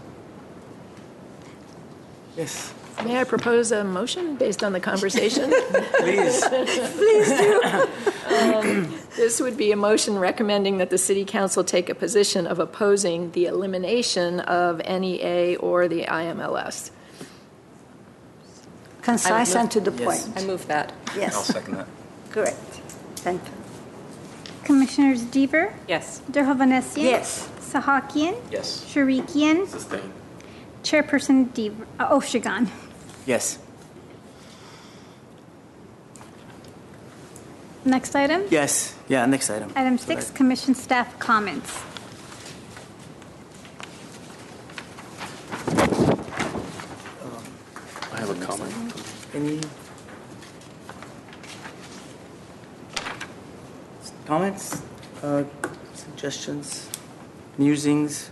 Yes. May I propose a motion based on the conversation? Please. Please do. This would be a motion recommending that the City Council take a position of opposing the elimination of NEA or the IMLS. Concise and to the point. I move that. Yes. I'll second that. Correct. Thank you. Commissioners Deaver, Yes. Derhovanesian. Yes. Sahakian. Yes. Sharikian. Sustain. Chairperson Deaver, Oshigan. Yes. Next item. Yes. Yeah, next item. Item 6, Commission staff comments. I have a comment. Any comments, suggestions, musings?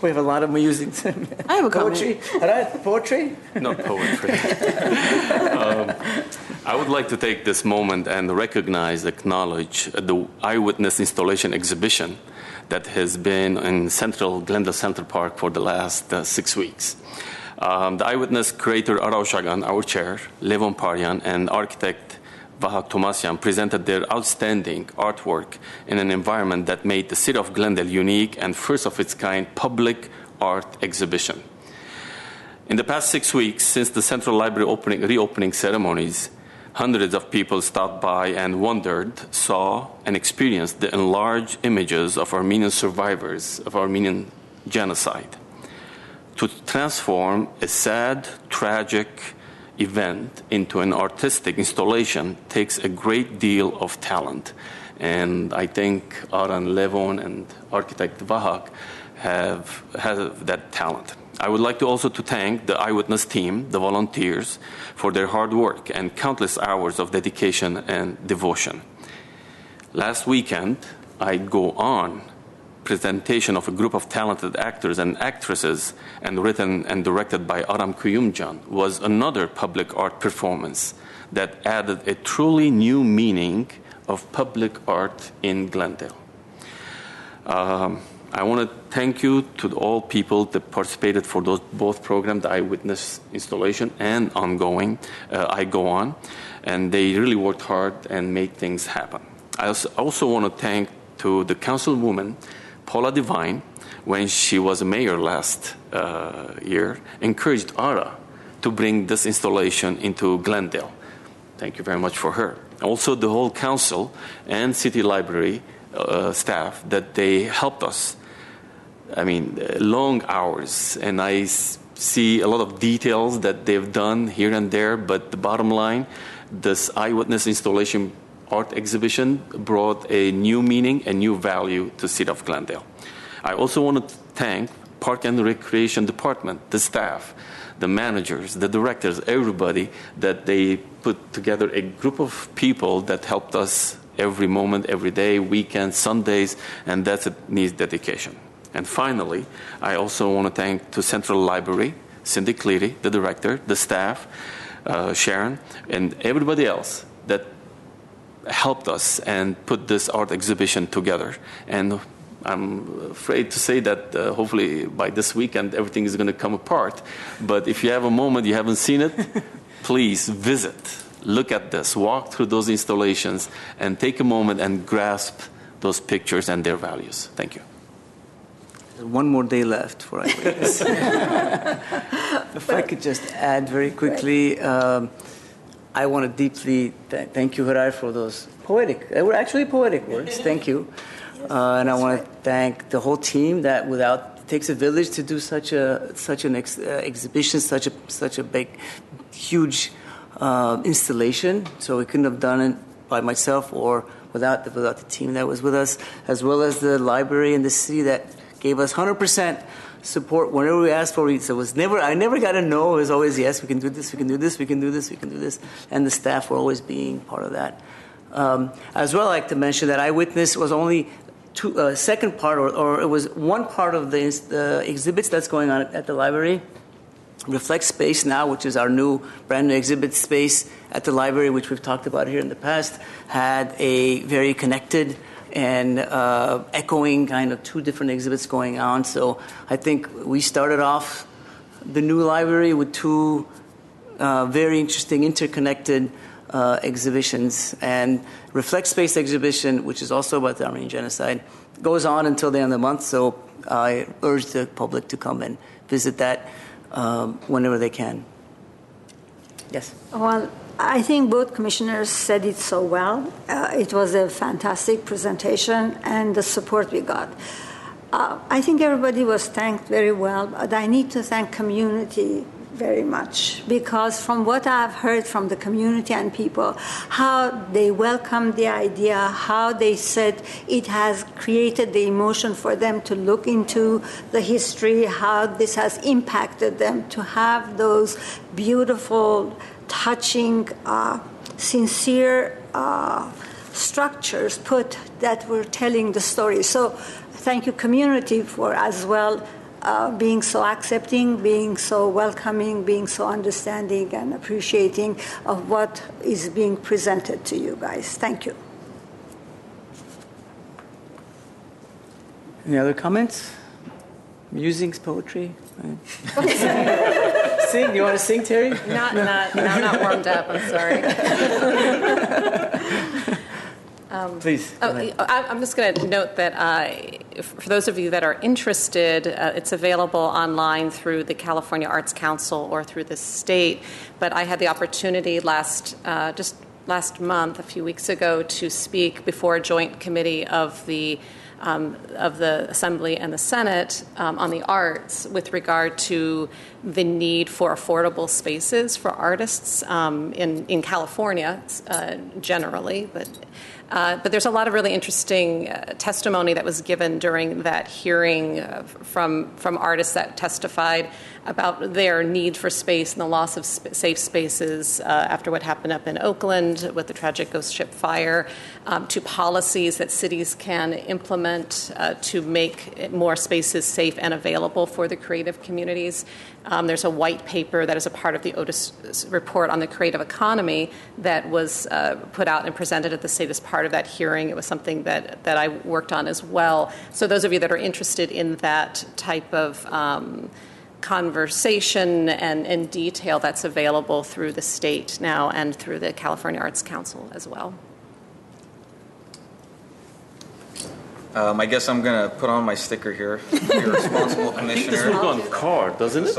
We have a lot of musings. I have a Poetry? Poetry? Not poetry. I would like to take this moment and recognize, acknowledge the Eyewitness Installation exhibition that has been in Glendale Central Park for the last 6 weeks. The Eyewitness creator Ara Oshagan, our chair, Levon Paryan, and architect Vahak Tomasian presented their outstanding artwork in an environment that made the city of Glendale unique and first of its kind public art exhibition. In the past 6 weeks, since the Central Library reopening ceremonies, hundreds of people stopped by and wondered, saw, and experienced the enlarged images of Armenian survivors of Armenian genocide. To transform a sad, tragic event into an artistic installation takes a great deal of talent. And I think Aran Levon and architect Vahak have that talent. I would like to also to thank the Eyewitness team, the volunteers, for their hard work and countless hours of dedication and devotion. Last weekend, I go on presentation of a group of talented actors and actresses and written and directed by Aram Kuyumjan was another public art performance that added a truly new meaning of public art in Glendale. I want to thank you to all people that participated for both programs, the Eyewitness Installation and ongoing I Go On, and they really worked hard and made things happen. I also want to thank to the councilwoman Paula Devine, when she was a mayor last year, encouraged Ara to bring this installation into Glendale. Thank you very much for her. Also, the whole council and city library staff that they helped us. I mean, long hours, and I see a lot of details that they've done here and there, but the bottom line, this Eyewitness Installation art exhibition brought a new meaning and new value to the city of Glendale. I also want to thank Park and Recreation Department, the staff, the managers, the directors, everybody, that they put together a group of people that helped us every moment, every day, weekends, Sundays, and that needs dedication. And finally, I also want to thank to Central Library, Cindy Cleary, the director, the staff, Sharon, and everybody else that helped us and put this art exhibition together. And I'm afraid to say that hopefully by this weekend everything is going to come apart. But if you have a moment, you haven't seen it, please visit, look at this, walk through those installations, and take a moment and grasp those pictures and their values. Thank you. One more day left for Eyewitness. If I could just add very quickly, I want to deeply thank you, Harar, for those they were actually poetic words. Thank you. And I want to thank the whole team that it takes a village to do such an exhibition, such a big, huge installation. So we couldn't have done it by myself or without the team that was with us, as well as the library and the city that gave us 100% support whenever we asked for it. So I never got a no. It was always yes. We can do this. We can do this. We can do this. We can do this. And the staff were always being part of that. As well, I'd like to mention that Eyewitness was only second part, or it was one part of the exhibits that's going on at the library. Reflect Space now, which is our brand new exhibit space at the library, which we've talked about here in the past, had a very connected and echoing kind of two different exhibits going on. So I think we started off the new library with two very interesting interconnected exhibitions. And Reflect Space exhibition, which is also about the Armenian genocide, goes on until the end of the month. So I urge the public to come and visit that whenever they can. Yes. Well, I think both commissioners said it so well. It was a fantastic presentation and the support we got. I think everybody was thanked very well, but I need to thank community very much, because from what I've heard from the community and people, how they welcomed the idea, how they said it has created the emotion for them to look into the history, how this has impacted them to have those beautiful, touching, sincere structures put that were telling the story. So thank you, community, for as well being so accepting, being so welcoming, being so understanding and appreciating of what is being presented to you guys. Thank you. Any other comments? Musings, poetry? Sing? You want to sing, Terry? I'm not warmed up. I'm sorry. Please. I'm just going to note that for those of you that are interested, it's available online through the California Arts Council or through the state. But I had the opportunity last month, a few weeks ago, to speak before a joint committee of the Assembly and the Senate on the arts with regard to the need for affordable spaces for artists in California generally, but there's a lot of really interesting testimony that was given during that hearing from artists that testified about their need for space and the loss of safe spaces after what happened up in Oakland with the tragic ghost ship fire, to policies that cities can implement to make more spaces safe and available for the creative communities. There's a white paper that is a part of the Otis report on the creative economy that was put out and presented at the state as part of that hearing. It was something that I worked on as well. So those of you that are interested in that type of conversation and detail, that's available through the state now and through the California Arts Council as well. I guess I'm going to put on my sticker here. Your responsible commissioner. I think this will go on the card, doesn't it?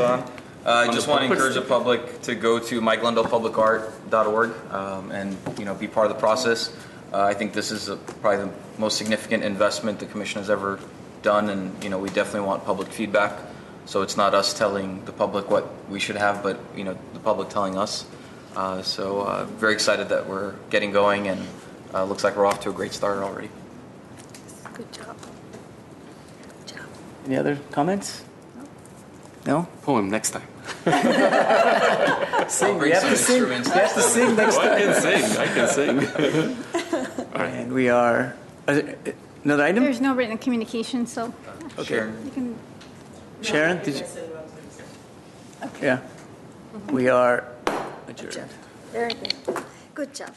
I just want to encourage the public to go to myglendalepublicart.org and be part of the process. I think this is probably the most significant investment the commission has ever done, and we definitely want public feedback. So it's not us telling the public what we should have, but the public telling us. So very excited that we're getting going, and looks like we're off to a great start already. Good job. Good job. Any other comments? No? Poem next time. Sing. You have to sing. You have to sing next time. I can sing. All right. And we are another item. There's no written communication, so Okay. you can. Sharon, did you? Yeah. We are adjourned. Very good. Good job.